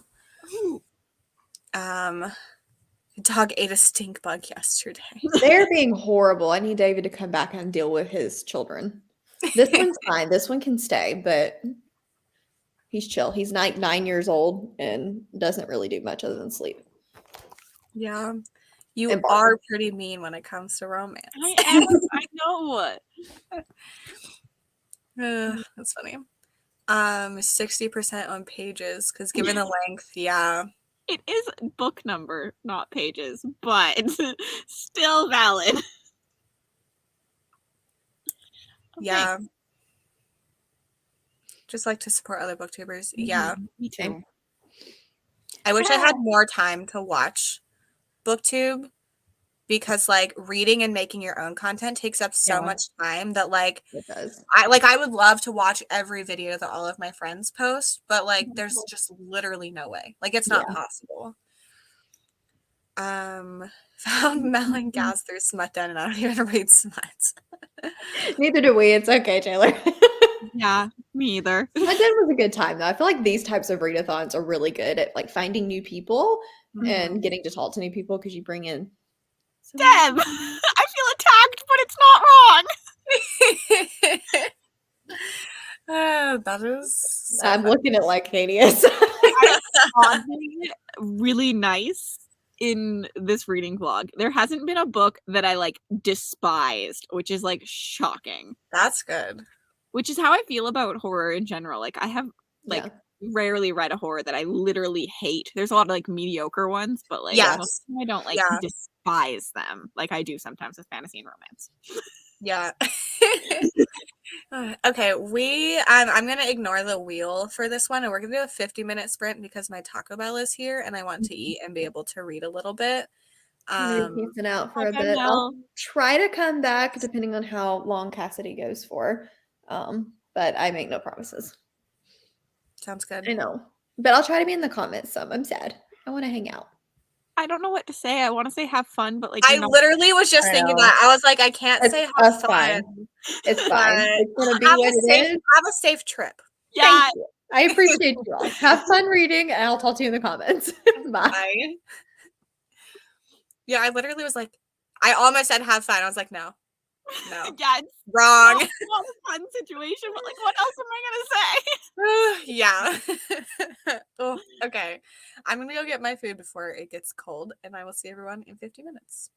Dog ate a stink bug yesterday. they're being horrible. I need David to come back and deal with his children. This one's fine. This one can stay, but he's chill. He's 9 years old and doesn't really do much other than sleep. Yeah. You And bark. are pretty mean when it comes to romance. I am. I know. That's funny. 60% on pages because given the length, yeah. It is book number, not pages, but still valid. Yeah. Just like to support other booktubers. Yeah. Me too. Same. I wish I had more time to watch booktube because like reading and making your own content takes up so much time that like It does. I would love to watch every video that all of my friends post, but like there's just literally no way. Like it's not possible. Found Melon Gas through Smut Den and I don't even read smut. Neither do we. It's okay, Taylor. Yeah, me either. Smut Den was a good time though. I feel like these types of readathons are really good at like finding new people and getting to talk to new people because you bring in Deb, I feel attacked, but it's not wrong. That is I'm looking at like Canius. Oddly, really nice in this reading vlog. There hasn't been a book that I like despised, which is like shocking. That's good. Which is how I feel about horror in general. Like I have like rarely read a horror that I literally hate. There's a lot of like mediocre ones, but like most of them I don't like despise them like I do sometimes with fantasy and romance. Yeah. Okay, I'm gonna ignore the wheel for this one and we're gonna do a 50-minute sprint because my Taco Bell is here and I want to eat and be able to read a little bit. Peacing out for a bit. I'll try to come back depending on how long Cassidy goes for. But I make no promises. Sounds good. I know. But I'll try to be in the comments some. I'm sad. I want to hang out. I don't know what to say. I want to say have fun, but like I literally was just thinking that. I was like, I can't say have fun. Fine. It's fine. It's gonna be what it is. Have a safe trip. Yeah. I appreciate you all. Have fun reading, and I'll talk to you in the comments. Bye. Bye. Yeah, I literally was like, I almost said have fun. I was like, no. Yeah, it's wrong. not a fun situation, but like, what else am I Yeah. Oh, okay. I'm gonna go get my food before it gets cold, and I will see everyone in 50 minutes.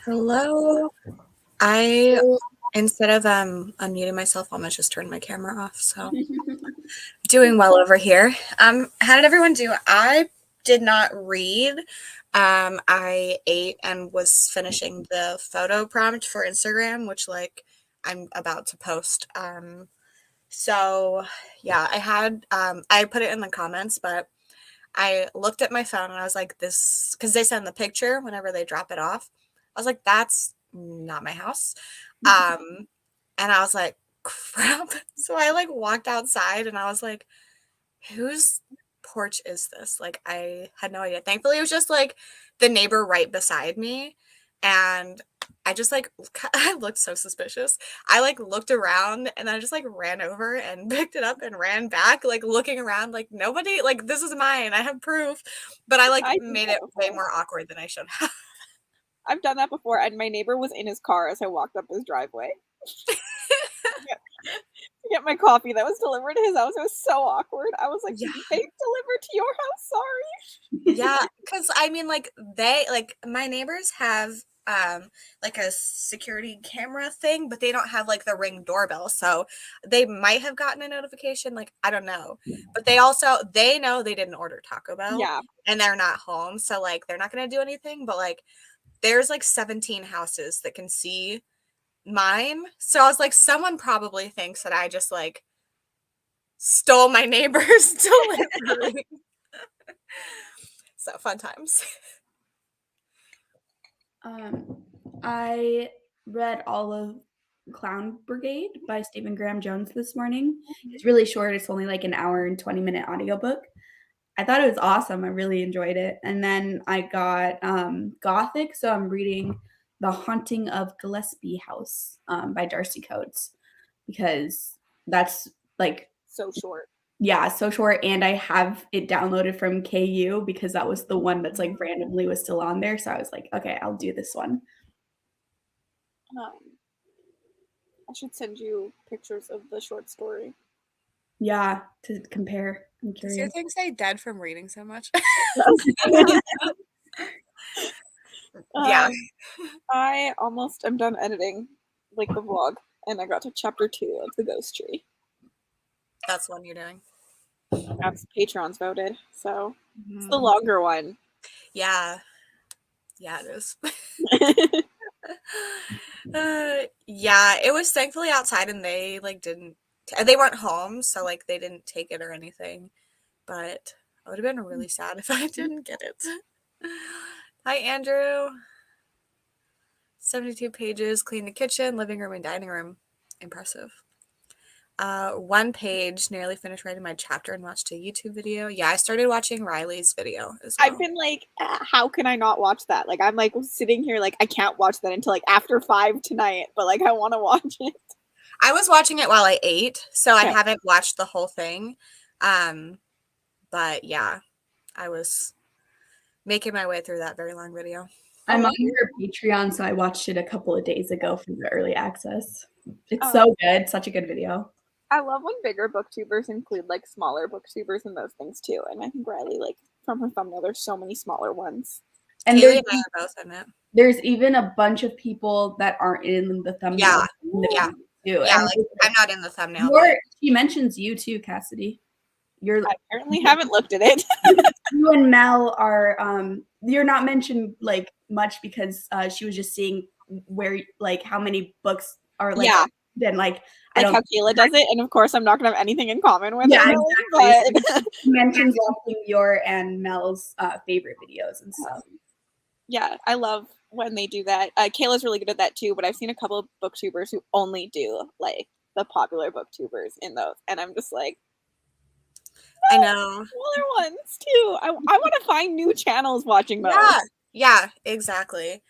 Hello. Instead of unmuting myself, I'm gonna just turn my camera off. So doing well over here. How did everyone do? I did not read. I ate and was finishing the photo prompt for Instagram, which like I'm about to post. So yeah, I had I put it in the comments, but I looked at my phone and I was like, this, because they send the picture whenever they drop it off. I was like, that's not my house. And I was like, crap. So I like walked outside and I was like, whose porch is this? Like, I had no idea. Thankfully, it was just like the neighbor right beside me. And I just like, I looked so suspicious. I like looked around and I just like ran over and picked it up and ran back, like looking around, like nobody, like this is mine. I have proof. But I like made it way more awkward than I should have. I've done that before, and my neighbor was in his car as I walked up his driveway. To get my coffee that was delivered to his house. It was so awkward. I was like, they delivered to your house? Sorry. Yeah, because I mean, like my neighbors have like a security camera thing, but they don't have like the Ring doorbell, so they might have gotten a notification, like I don't know. But they know they didn't order Taco Bell, and they're not home, so like they're not gonna do anything. But like there's like 17 houses that can see mine, so I was like, someone probably thinks that I just like stole my neighbor's delivery. So fun times. I read all of Clown Brigade by Stephen Graham Jones this morning. It's really short. It's only like an hour and 20-minute audiobook. I thought it was awesome. I really enjoyed it. And then I got Gothic, so I'm reading The Haunting of Gillespie House by Darcy Coates, because that's like so short. Yeah, so short, and I have it downloaded from KU because that was the one that's like randomly was still on there. So I was like, okay, I'll do this one. I should send you pictures of the short story. Yeah, to compare. I'm curious. Does your thing say dead from reading so much? Yeah. I'm done editing like the vlog, and I got to chapter 2 of The Ghost Tree. That's one you're doing. That's Patreon's voted, so it's the longer one. Yeah. Yeah, it is. Yeah, it was thankfully outside, and they like they weren't home, so like they didn't take it or anything. But I would have been really sad if I didn't get it. Hi, Andrew. 72 pages, clean the kitchen, living room, and dining room. Impressive. 1 page, nearly finished writing my chapter and watched a YouTube video. Yeah, I started watching Riley's video as well. I've been like, how can I not watch that? Like, I'm like sitting here like, I can't watch that until like after 5 tonight, but like I want to watch it. I was watching it while I ate, so I haven't watched the whole thing. But yeah, I was making my way through that very long video. I'm on your Patreon, so I watched it a couple of days ago for the early access. It's so good. Such a good video. I love when bigger booktubers include like smaller booktubers in those things too. And I think Riley, like from her thumbnail, there's so many smaller ones. And Kaylee and I are both in it. There's even a bunch of people that aren't in the thumbnail. Yeah. Like, I'm not in the thumbnail. She mentions you too, Cassidy. I apparently haven't looked at it. You and Mel are you're not mentioned like much because she was just seeing where like how many books are like then like how Kayla does it, and of course I'm not gonna have anything in common with her. Exactly. But she mentions watching your and Mel's favorite videos and stuff. Yeah, I love when they do that. Kayla's really good at that too, but I've seen a couple of booktubers who only do like the popular booktubers in those, and I'm just like, I know. Smaller ones too. I want to find new channels watching those. Yeah, exactly.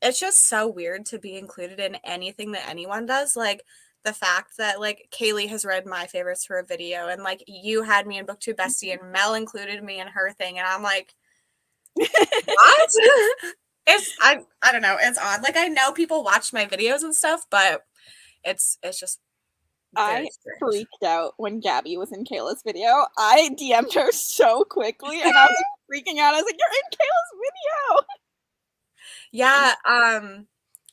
It's just so weird to be included in anything that anyone does. Like the fact that like Kaylee has read my favorites for a video, and like you had me in BookTube Bestie, and Mel included me in her thing, and I'm like, what? I don't know. It's odd. Like I know people watch my videos and stuff, but it's just. I freaked out when Gabby was in Kayla's video. I DM'd her so quickly, and I was like, freaking out. I was like, "You're in Kayla's video!" Yeah.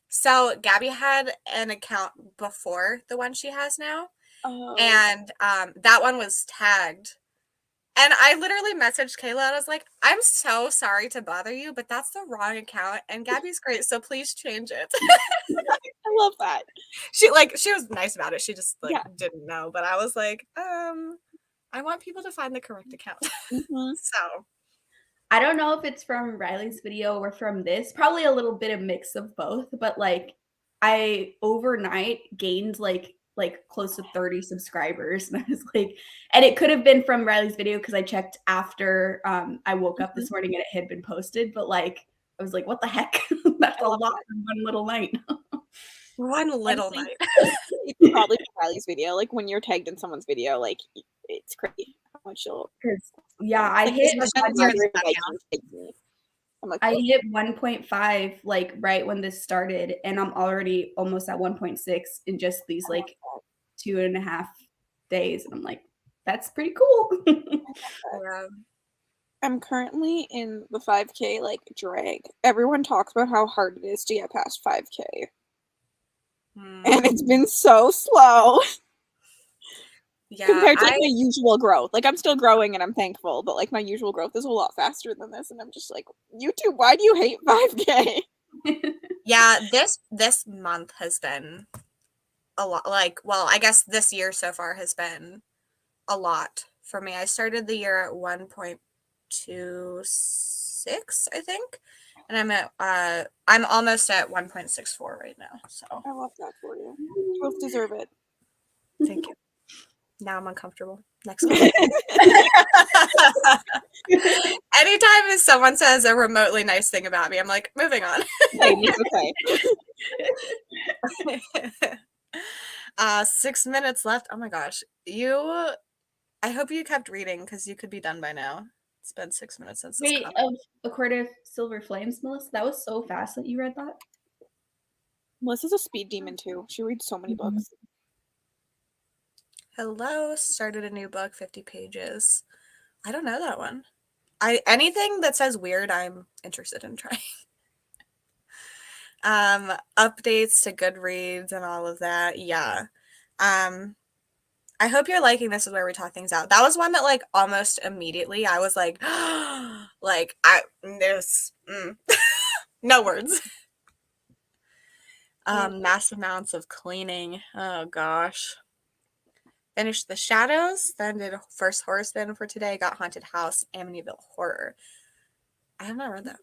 So Gabby had an account before the one she has now. Oh. And that one was tagged. And I literally messaged Kayla and I was like, I'm so sorry to bother you, but that's the wrong account. And Gabby's great, so please change it. I love that. She was nice about it. She just didn't know. But I was like, I want people to find the correct account. Mm-hmm. So I don't know if it's from Riley's video or from this. Probably a little bit of mix of both, but like I overnight gained like close to 30 subscribers. And I was like, and it could have been from Riley's video because I checked after I woke up this morning and it had been posted, but like I was like, what the heck? That's a lot in one little night. One little night. It's probably from Riley's video. Like when you're tagged in someone's video, like it's crazy how much you'll. Yeah, I hit. I hit 1.5 like right when this started, and I'm already almost at 1.6 in just these like 2.5 days. And I'm like, that's pretty cool. Yeah. I'm currently in the 5K like drag. Everyone talks about how hard it is to get past 5K. And it's been so slow. Yeah. Compared to like my usual growth. Like I'm still growing and I'm thankful, but like my usual growth is a lot faster than this. And I'm just like, YouTube, why do you hate 5K? Yeah, this month has been a lot. Like, well, I guess this year so far has been a lot for me. I started the year at 1.26, I think. And I'm almost at 1.64 right now. So I love that for you. You both deserve it. Thank you. Now I'm uncomfortable. Next one. Anytime if someone says a remotely nice thing about me, I'm like, moving on. Okay. 6 minutes left. Oh my gosh. I hope you kept reading because you could be done by now. It's been 6 minutes since this comment. A Court of Silver Flames, Melissa. That was so fast that you read that. Melissa's a speed demon too. She reads so many books. Hello, started a new book, 50 pages. I don't know that one. Anything that says weird, I'm interested in trying. Updates to Goodreads and all of that. Yeah. I hope you're liking This Is Where We Talk Things Out. That was one that like almost immediately I was like, no words. Massive amounts of cleaning. Oh gosh. Finished The Shadows, then did a first horror spin for today. Got Haunted House, Amityville Horror. I have not read that.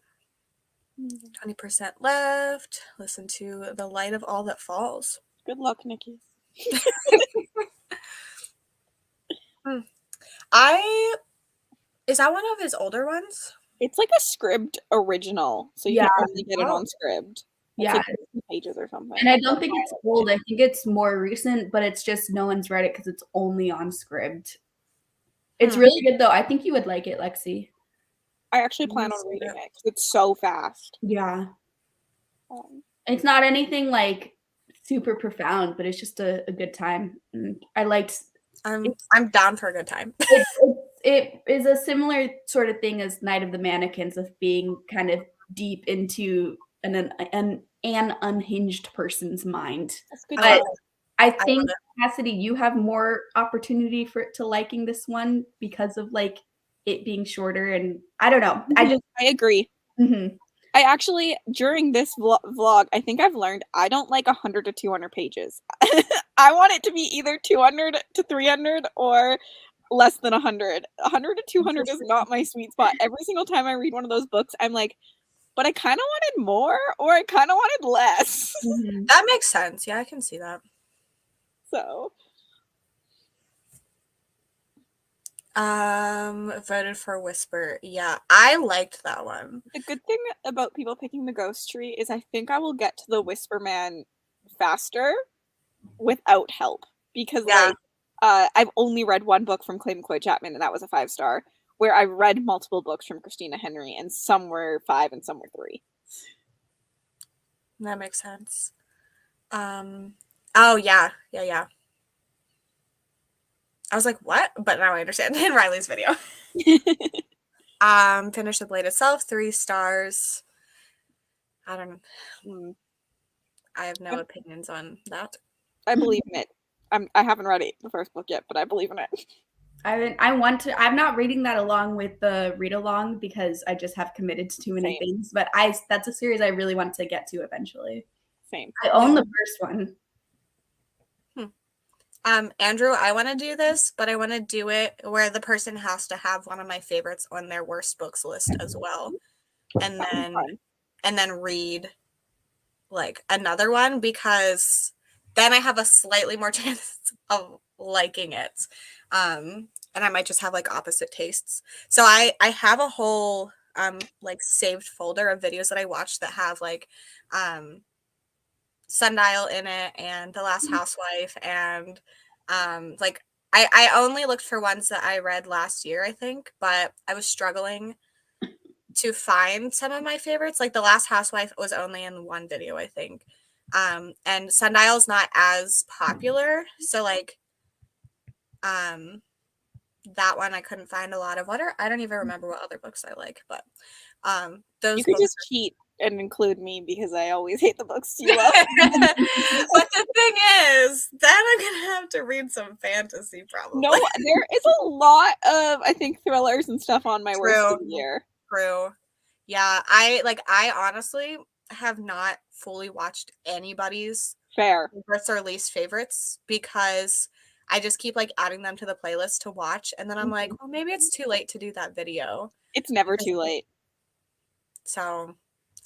20% left. Listen to The Light of All That Falls. Good luck, Nikki. Is that one of his older ones? It's like a Scribd original, so you can only get it on Scribd. Yeah, like pages or something. And I don't think it's old. I think it's more recent, but it's just no one's read it because it's only on Scribd. It's really good though. I think you would like it, Lexi. I actually plan on reading it because it's so fast. Yeah. It's not anything like super profound, but it's just a good time. And I'm down for a good time. It is a similar sort of thing as Night of the Mannequins, of being kind of deep into an unhinged person's mind. That's good. But I think, Cassidy, you have more opportunity to liking this one because of like it being shorter, and I don't know. I agree. Mm-hmm. I actually, during this vlog, I think I've learned I don't like 100 to 200 pages. I want it to be either 200 to 300 or less than 100. 100 to 200 is not my sweet spot. Every single time I read one of those books, I'm like, but I kind of wanted more, or I kind of wanted less. Mm-hmm. That makes sense. Yeah, I can see that. So. Voted for Whisper. Yeah, I liked that one. The good thing about people picking the Ghost Tree is I think I will get to the Whisper Man faster without help. Because I've only read one book from Clay McCoy Chapman, and that was a 5-star. Where I read multiple books from Christina Henry, and some were 5 and some were 3. That makes sense. Oh yeah. I was like, what? But now I understand in Riley's video. Finished The Blade itself, 3 stars. I don't know. I have no opinions on that. I believe in it. I haven't read the first book yet, but I believe in it. I'm not reading that along with the read along because I just have committed to too many things. But that's a series I really want to get to eventually. Same. I own the first one. Andrew, I want to do this, but I want to do it where the person has to have one of my favorites on their worst books list as well, and then read like another one, because then I have a slightly more chance of liking it, and I might just have like opposite tastes. So I have a whole like saved folder of videos that I watched that have like Sundial in it and The Last Housewife, and like I only looked for ones that I read last year, I think, but I was struggling to find some of my favorites. Like The Last Housewife was only in one video, I think, and Sundial's not as popular, so like that one I couldn't find a lot of. I don't even remember what other books I like, but those you could books just cheat and include me because I always hate the books you love. But the thing is, then I'm gonna have to read some fantasy probably. No, there is a lot of, I think, thrillers and stuff on my worst of the year. True. Yeah, I honestly have not fully watched anybody's favorites or least favorites because I just keep like adding them to the playlist to watch, and then I'm like, well, maybe it's too late to do that video. It's never too late. So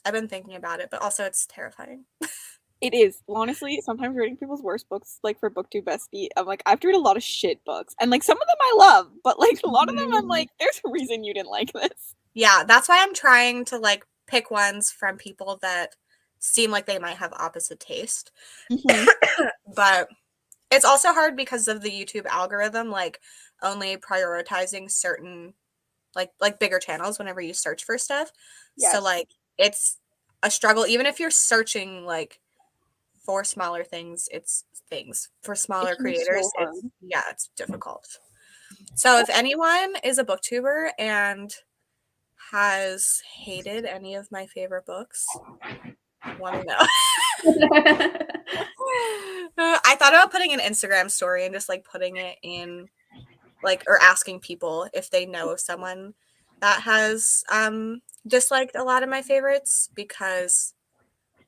I've been thinking about it, but also it's terrifying. It is. Honestly, sometimes reading people's worst books, like for booktube bestie, I'm like, I have to read a lot of shit books. And like some of them I love, but like a lot of them I'm like, there's a reason you didn't like this. Yeah, that's why I'm trying to like pick ones from people that seem like they might have opposite taste. But it's also hard because of the YouTube algorithm, like only prioritizing certain like bigger channels whenever you search for stuff. Yes. So like it's a struggle, even if you're searching like for smaller things, it's things for smaller creators. So it's difficult. So if anyone is a booktuber and has hated any of my favorite books, want to know. I thought about putting an Instagram story and just like putting it in like, or asking people if they know of someone that has disliked a lot of my favorites, because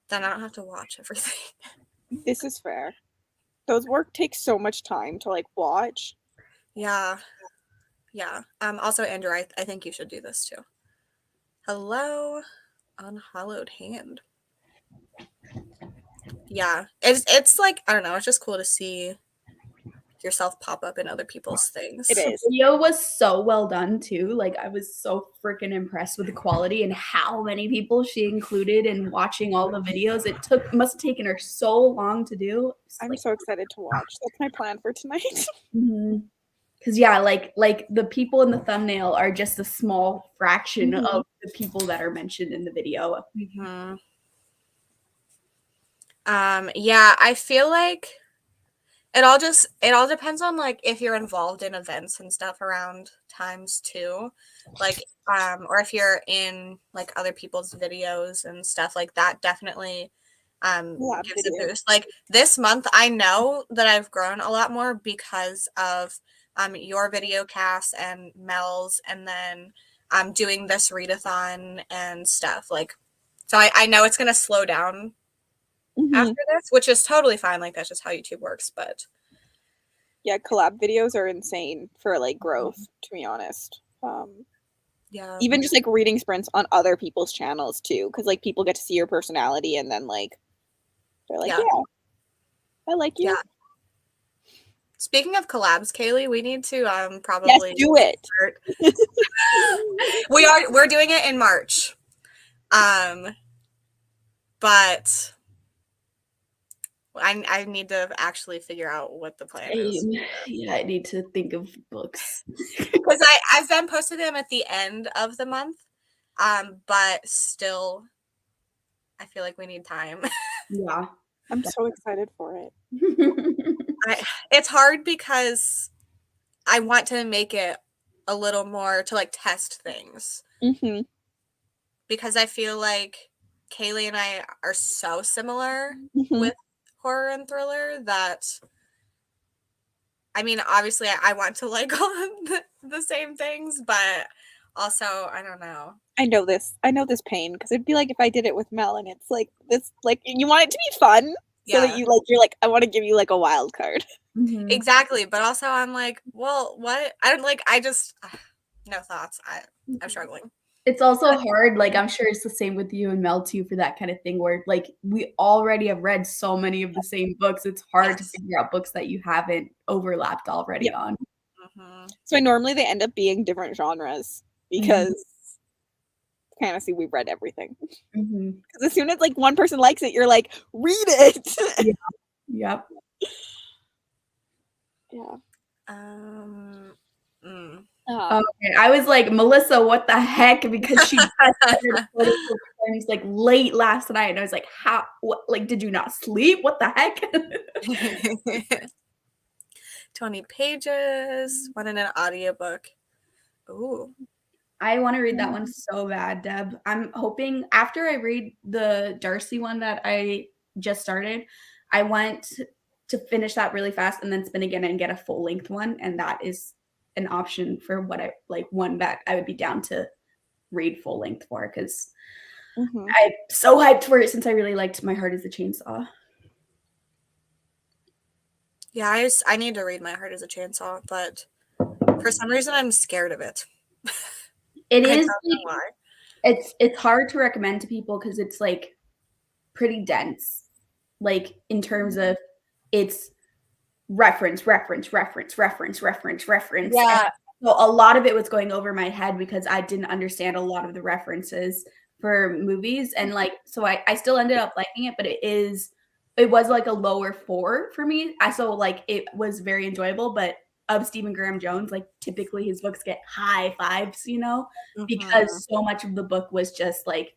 then I don't have to watch everything. This is fair. Those work takes so much time to like watch. Yeah. Also, Andrew, I think you should do this too. Hello, Unhallowed Hand. Yeah, it's like, I don't know, it's just cool to see yourself pop up in other people's things. It is. The video was so well done too. Like I was so freaking impressed with the quality and how many people she included in watching all the videos. It must have taken her so long to do. I'm so excited to watch. That's my plan for tonight. Because yeah, like the people in the thumbnail are just a small fraction of the people that are mentioned in the video. Yeah, I feel like it all depends on like if you're involved in events and stuff around times too, like or if you're in like other people's videos and stuff like that. Definitely gives a boost. Like this month, I know that I've grown a lot more because of your video casts and Mel's, and then doing this readathon and stuff. Like, so I know it's gonna slow down after this, which is totally fine. Like that's just how YouTube works. But yeah, collab videos are insane for like growth, to be honest. Yeah, even just like reading sprints on other people's channels too, because like people get to see your personality and then like they're like, yeah I like you. Yeah. Speaking of collabs, Kaylee, we need to probably do it. We're doing it in March. But I need to actually figure out what the plan is. Yeah, I need to think of books. Because I've been posting them at the end of the month. But still I feel like we need time. Yeah. I'm so excited for it. It's hard because I want to make it a little more to like test things. Because I feel like Kaylee and I are so similar Mhm. with horror and thriller that, I mean, obviously I want to like all of the same things, but also I don't know. I know this pain because it'd be like if I did it with Mel and it's like this, like you want it to be fun so that Yeah. you're like I want to give you like a wild card. Mhm. Exactly, but also I'm like, well, what? I don't like. I just no thoughts. I'm struggling. It's also hard, like, I'm sure it's the same with you and Mel too for that kind of thing where, like, we already have read so many of the same books, it's hard to Yes. figure out books that you haven't overlapped already Yep. on. Mhm. So normally they end up being different genres because fantasy we've read everything. Mhm. Because as soon as like one person likes it, you're like, read it. Yep. Yeah. Mm. Okay, I was like, "Melissa, what the heck?" Because she just started political crimes, like, late last night, and I was like, "How what like, did you not sleep? What the heck?" 20 pages, one in an audiobook. Ooh. I wanna read that one so bad, Deb. I'm hoping after I read the Darcy one that I just started, I want to finish that really fast and then spin again and get a full-length one, and that is an option for what I like, one that I would be down to read full length for because Mhm. I'm so hyped for it since I really liked My Heart is a Chainsaw. Yeah, I need to read My Heart is a Chainsaw, but for some reason I'm scared of it. It I is don't know why. it's hard to recommend to people because it's like pretty dense, like in terms of it's reference. Yeah. And so a lot of it was going over my head because I didn't understand a lot of the references for movies. And like, so I still ended up liking it, but it was like a lower 4 for me. So like it was very enjoyable, but of Stephen Graham Jones, like typically his books get high 5s, because so much of the book was just like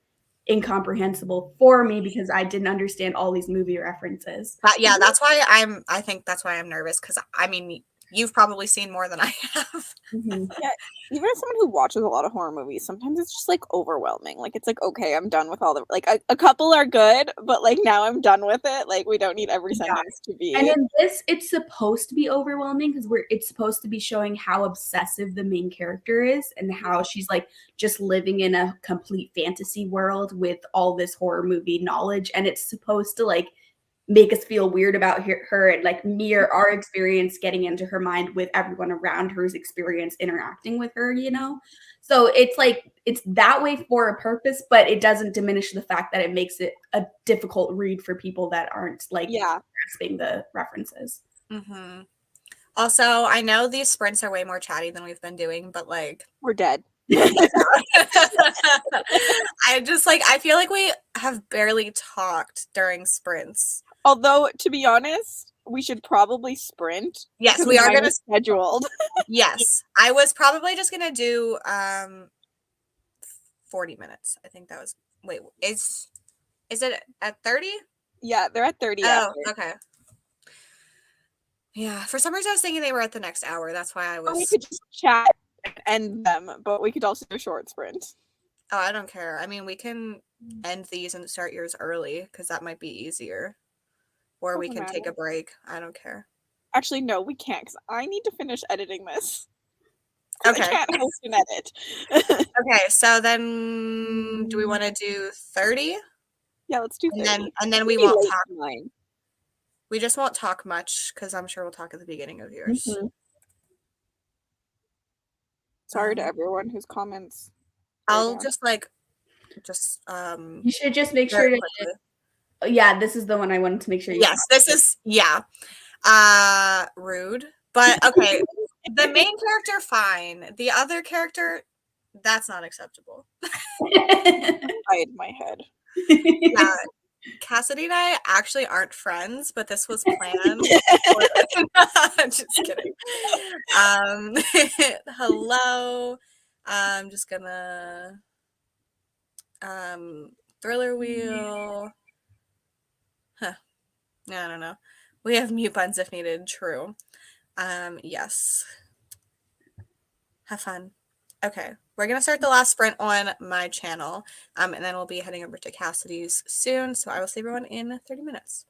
incomprehensible for me because I didn't understand all these movie references. Yeah, that's why I think that's why I'm nervous because I mean you've probably seen more than I have. Yeah, even as someone who watches a lot of horror movies, sometimes it's just like overwhelming. Like it's like, okay, I'm done with all the like a couple are good, but like now I'm done with it. Like we don't need every sentence to be. And in this, it's supposed to be overwhelming because it's supposed to be showing how obsessive the main character is and how she's like just living in a complete fantasy world with all this horror movie knowledge. And it's supposed to like make us feel weird about her and like mirror our experience getting into her mind with everyone around her's experience interacting with her. So it's like it's that way for a purpose, but it doesn't diminish the fact that it makes it a difficult read for people that aren't like grasping the references. Mm-hmm. Also, I know these sprints are way more chatty than we've been doing, but like We're dead. I feel like we have barely talked during sprints. Although, to be honest, we should probably sprint. Yes, we are gonna scheduled. Yes, I was probably just gonna do 40 minutes. I think that was. Wait, is it at 30? Yeah, they're at 30. Oh, okay. Yeah, for some reason I was thinking they were at the next hour. That's why I was. Or we could just chat and end them, but we could also do a short sprint. Oh, I don't care. I mean, we can end these and start yours early because that might be easier. Or we can take a break. I don't care. Actually, no, we can't because I need to finish editing this. Okay. I can't host and edit. Okay, so then do we want to do 30? Yeah, let's do 30. And then we won't talk. We just won't talk much because I'm sure we'll talk at the beginning of yours. Mm-hmm. Sorry to everyone whose comments. I'll just you should just make sure to this is the one I wanted to make sure you this is rude. But okay. The main character, fine. The other character, that's not acceptable. Hide my head. Yeah. Cassidy and I actually aren't friends, but this was planned. Just kidding. Hello. I'm just gonna thriller wheel. Huh. I don't know. We have mute buttons if needed. True. Yes. Have fun. Okay, we're gonna start the last sprint on my channel, and then we'll be heading over to Cassidy's soon. So I will see everyone in 30 minutes.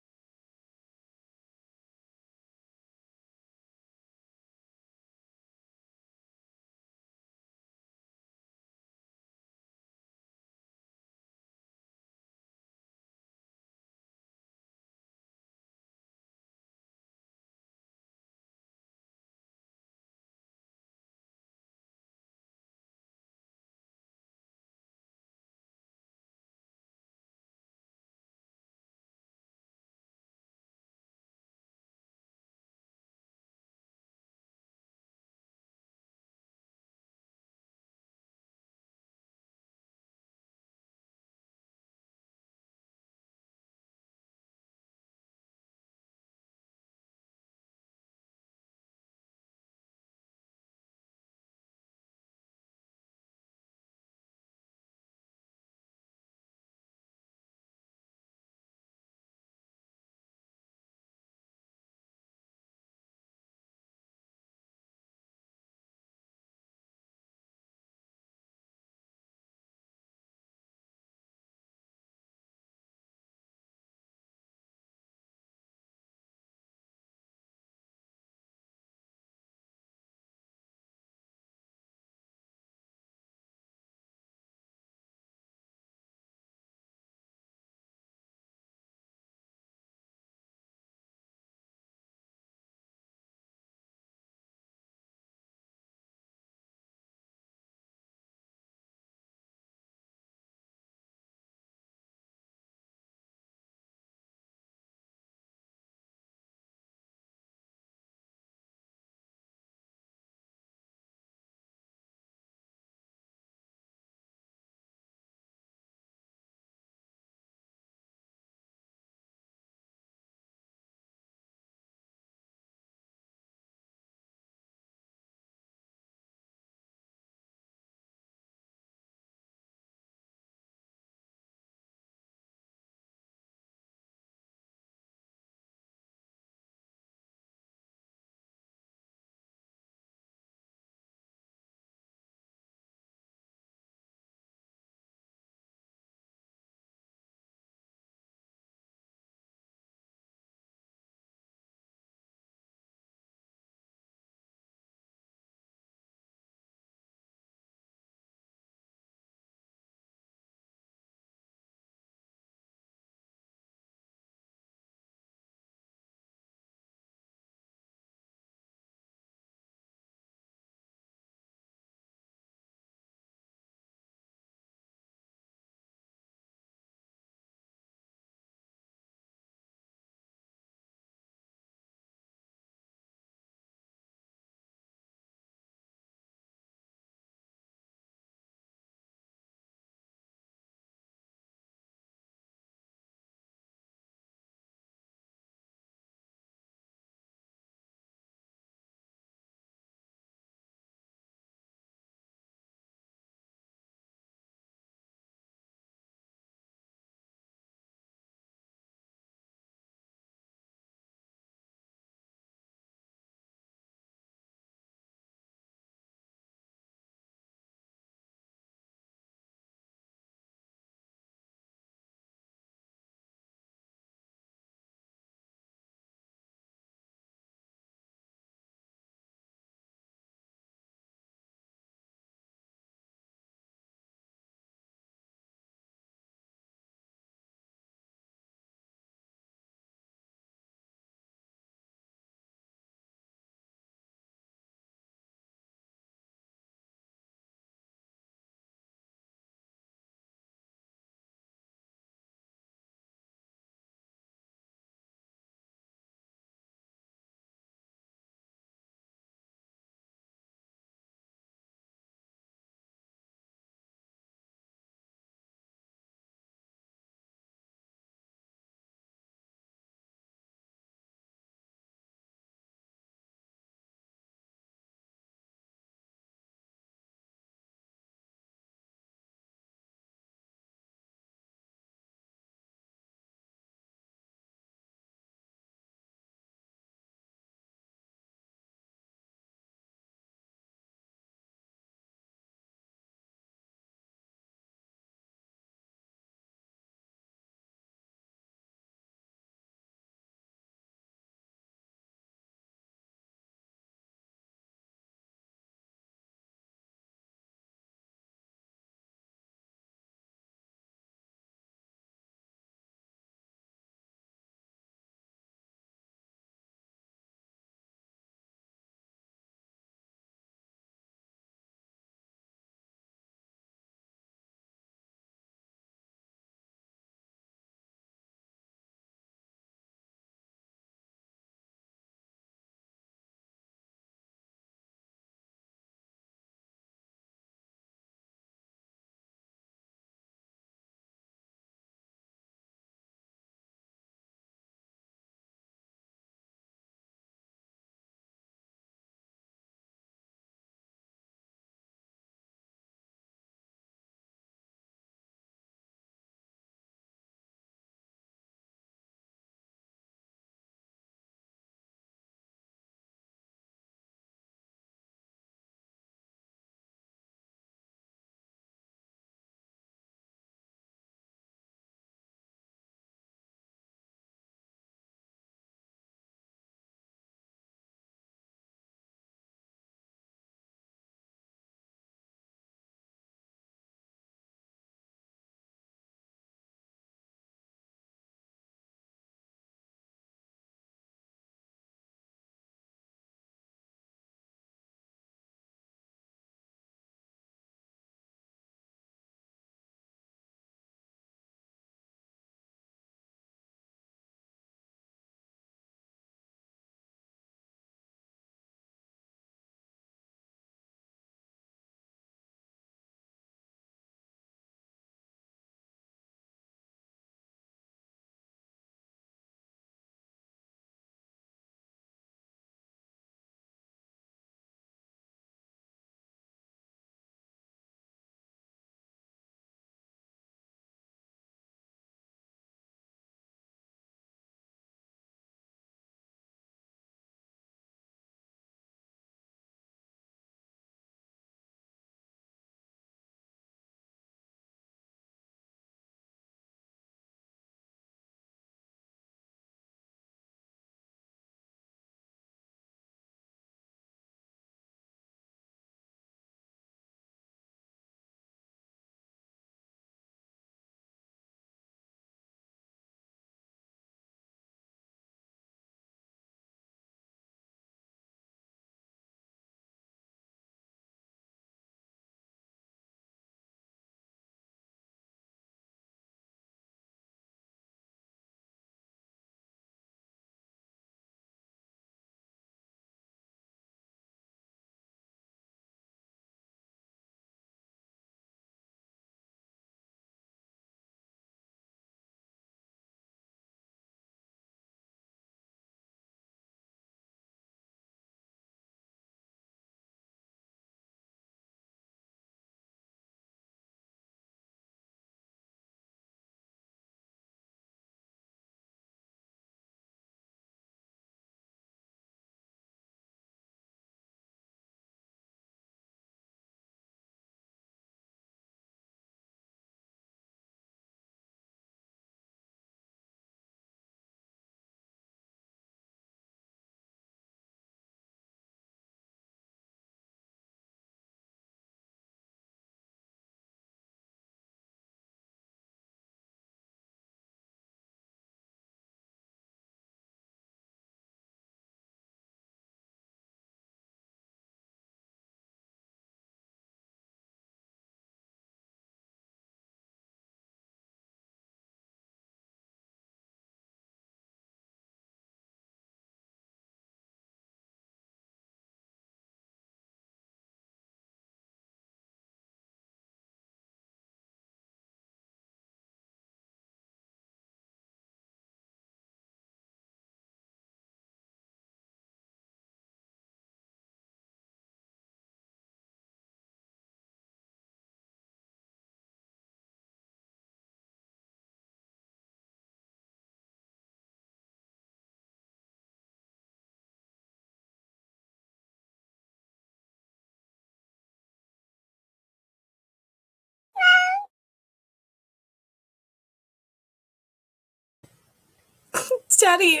Teddy.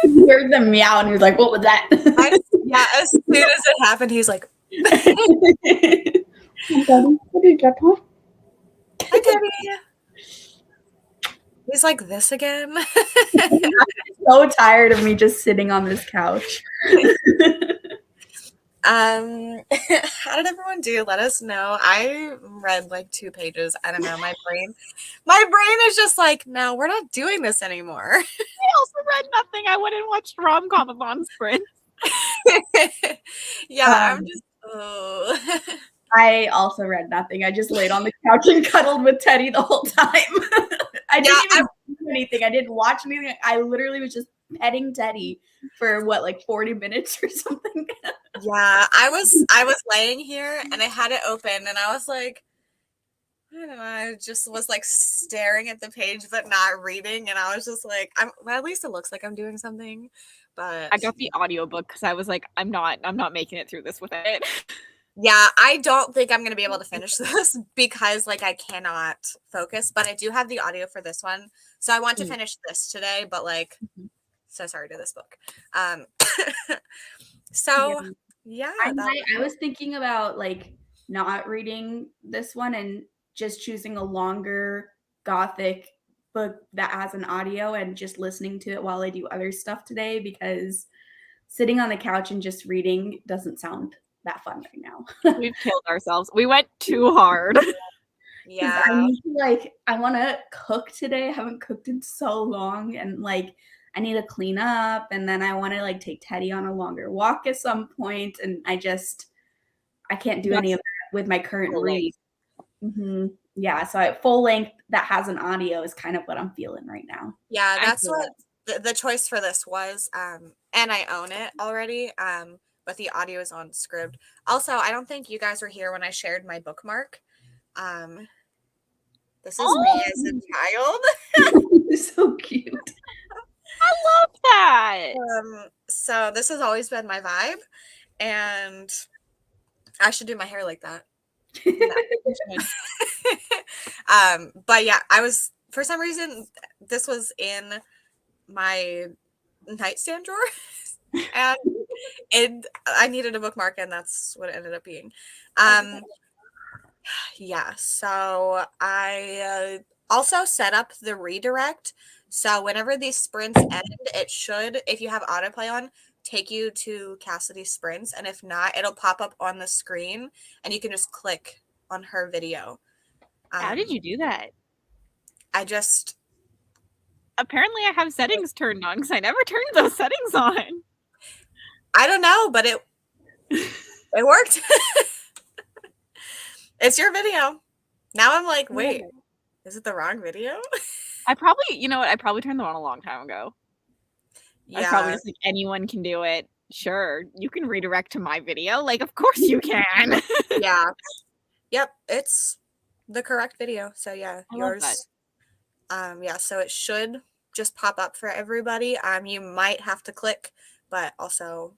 He heard the meow and he was like, what was that? Yeah, as soon as it happened, he's like, Daddy, what did you talk? hi, Teddy. He's like this again. I'm so tired of me just sitting on this couch. How did everyone do? Let us know. I read like 2 pages. I don't know. My brain is just like, no, we're not doing this anymore. I also read nothing. I went and watched rom-com-a-thon sprint. Yeah, I'm just. Oh. I also read nothing. I just laid on the couch and cuddled with Teddy the whole time. I didn't even do anything. I didn't watch anything. I literally was just petting Teddy for what, like 40 minutes or something. Yeah, I was laying here and I had it open and I was like, I don't know, I just was like staring at the page but not reading, and I was just like, well, at least it looks like I'm doing something. But I got the audiobook because I was like, I'm not making it through this with it. yeah, I don't think I'm going to be able to finish this because like I cannot focus, but I do have the audio for this one. So I want to finish this today, but like so sorry to this book. So yeah, I was thinking about like not reading this one and just choosing a longer Gothic book that has an audio and just listening to it while I do other stuff today, because sitting on the couch and just reading doesn't sound that fun right now. We've killed ourselves. We went too hard. yeah. I want to cook today. I haven't cooked in so long, and like I need to clean up, and then I want to like take Teddy on a longer walk at some point, and I can't do any of that with my current read. Mm-hmm. Yeah, so at full length that has an audio is kind of what I'm feeling right now. Yeah, that's what the choice for this was, and I own it already, but the audio is on Scribd. Also, I don't think you guys were here when I shared my bookmark. This is me as a child. So cute. I love that. So this has always been my vibe, and I should do my hair like that. But yeah, I was, for some reason, this was in my nightstand drawer, and I needed a bookmark, and that's what it ended up being. Yeah, so I also set up the redirect. So whenever these sprints end, it should, if you have autoplay on, take you to Cassidy's sprints. And if not, it'll pop up on the screen and you can just click on her video. How did you do that? Apparently I have settings turned on because I never turned those settings on. I don't know, but it worked. It's your video. Now I'm like, wait, is it the wrong video? I probably turned them on a long time ago. Yeah. I probably just like, anyone can do it. Sure, you can redirect to my video. Like, of course you can. Yeah. Yep, it's the correct video. So yeah, yours. Yeah, so it should just pop up for everybody. You might have to click, but also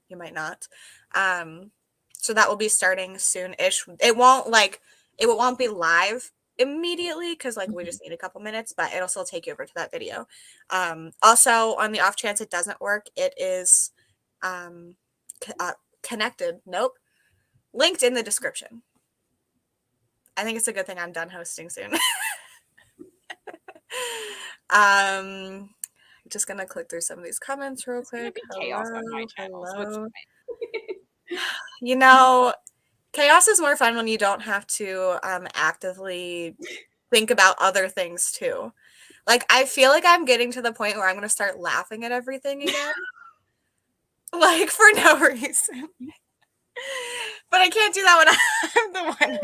you might not. So that will be starting soon-ish. It won't be live immediately because like we just need a couple minutes, but it'll still take you over to that video. Also, on the off chance it doesn't work, it is connected. Nope. Linked in the description. I think it's a good thing I'm done hosting soon. Just gonna click through some of these comments real quick. Hello. You know, chaos is more fun when you don't have to actively think about other things too. Like, I feel like I'm getting to the point where I'm going to start laughing at everything again. Like, for no reason. But I can't do that when I'm the one.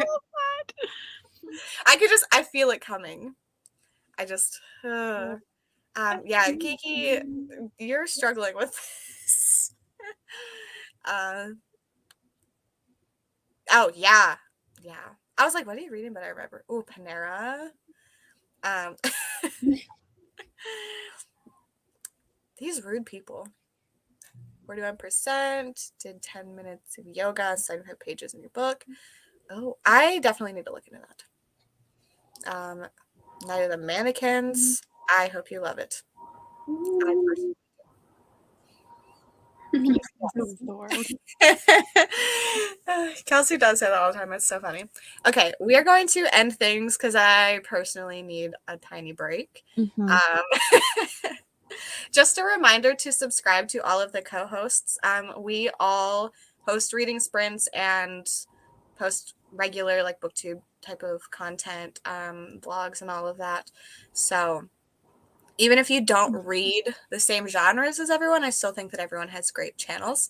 I feel it coming. Yeah, Kiki, you're struggling with this. Oh, yeah. Yeah. I was like, what are you reading? But I remember. Oh, Panera. These rude people. 41%. Did 10 minutes of yoga. 75 pages in your book. Oh, I definitely need to look into that. Night of the Mannequins. I hope you love it. Kelsey does say that all the time. It's so funny. Okay, we are going to end things because I personally need a tiny break. Just a reminder to subscribe to all of the co-hosts. We all host reading sprints and post regular like booktube type of content, vlogs and all of that. So even if you don't read the same genres as everyone, I still think that everyone has great channels.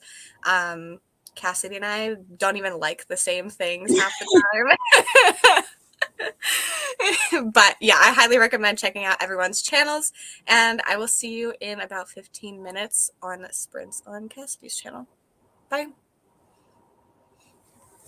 Cassidy and I don't even like the same things half the time. But yeah, I highly recommend checking out everyone's channels. And I will see you in about 15 minutes on Sprints on Cassidy's channel. Bye.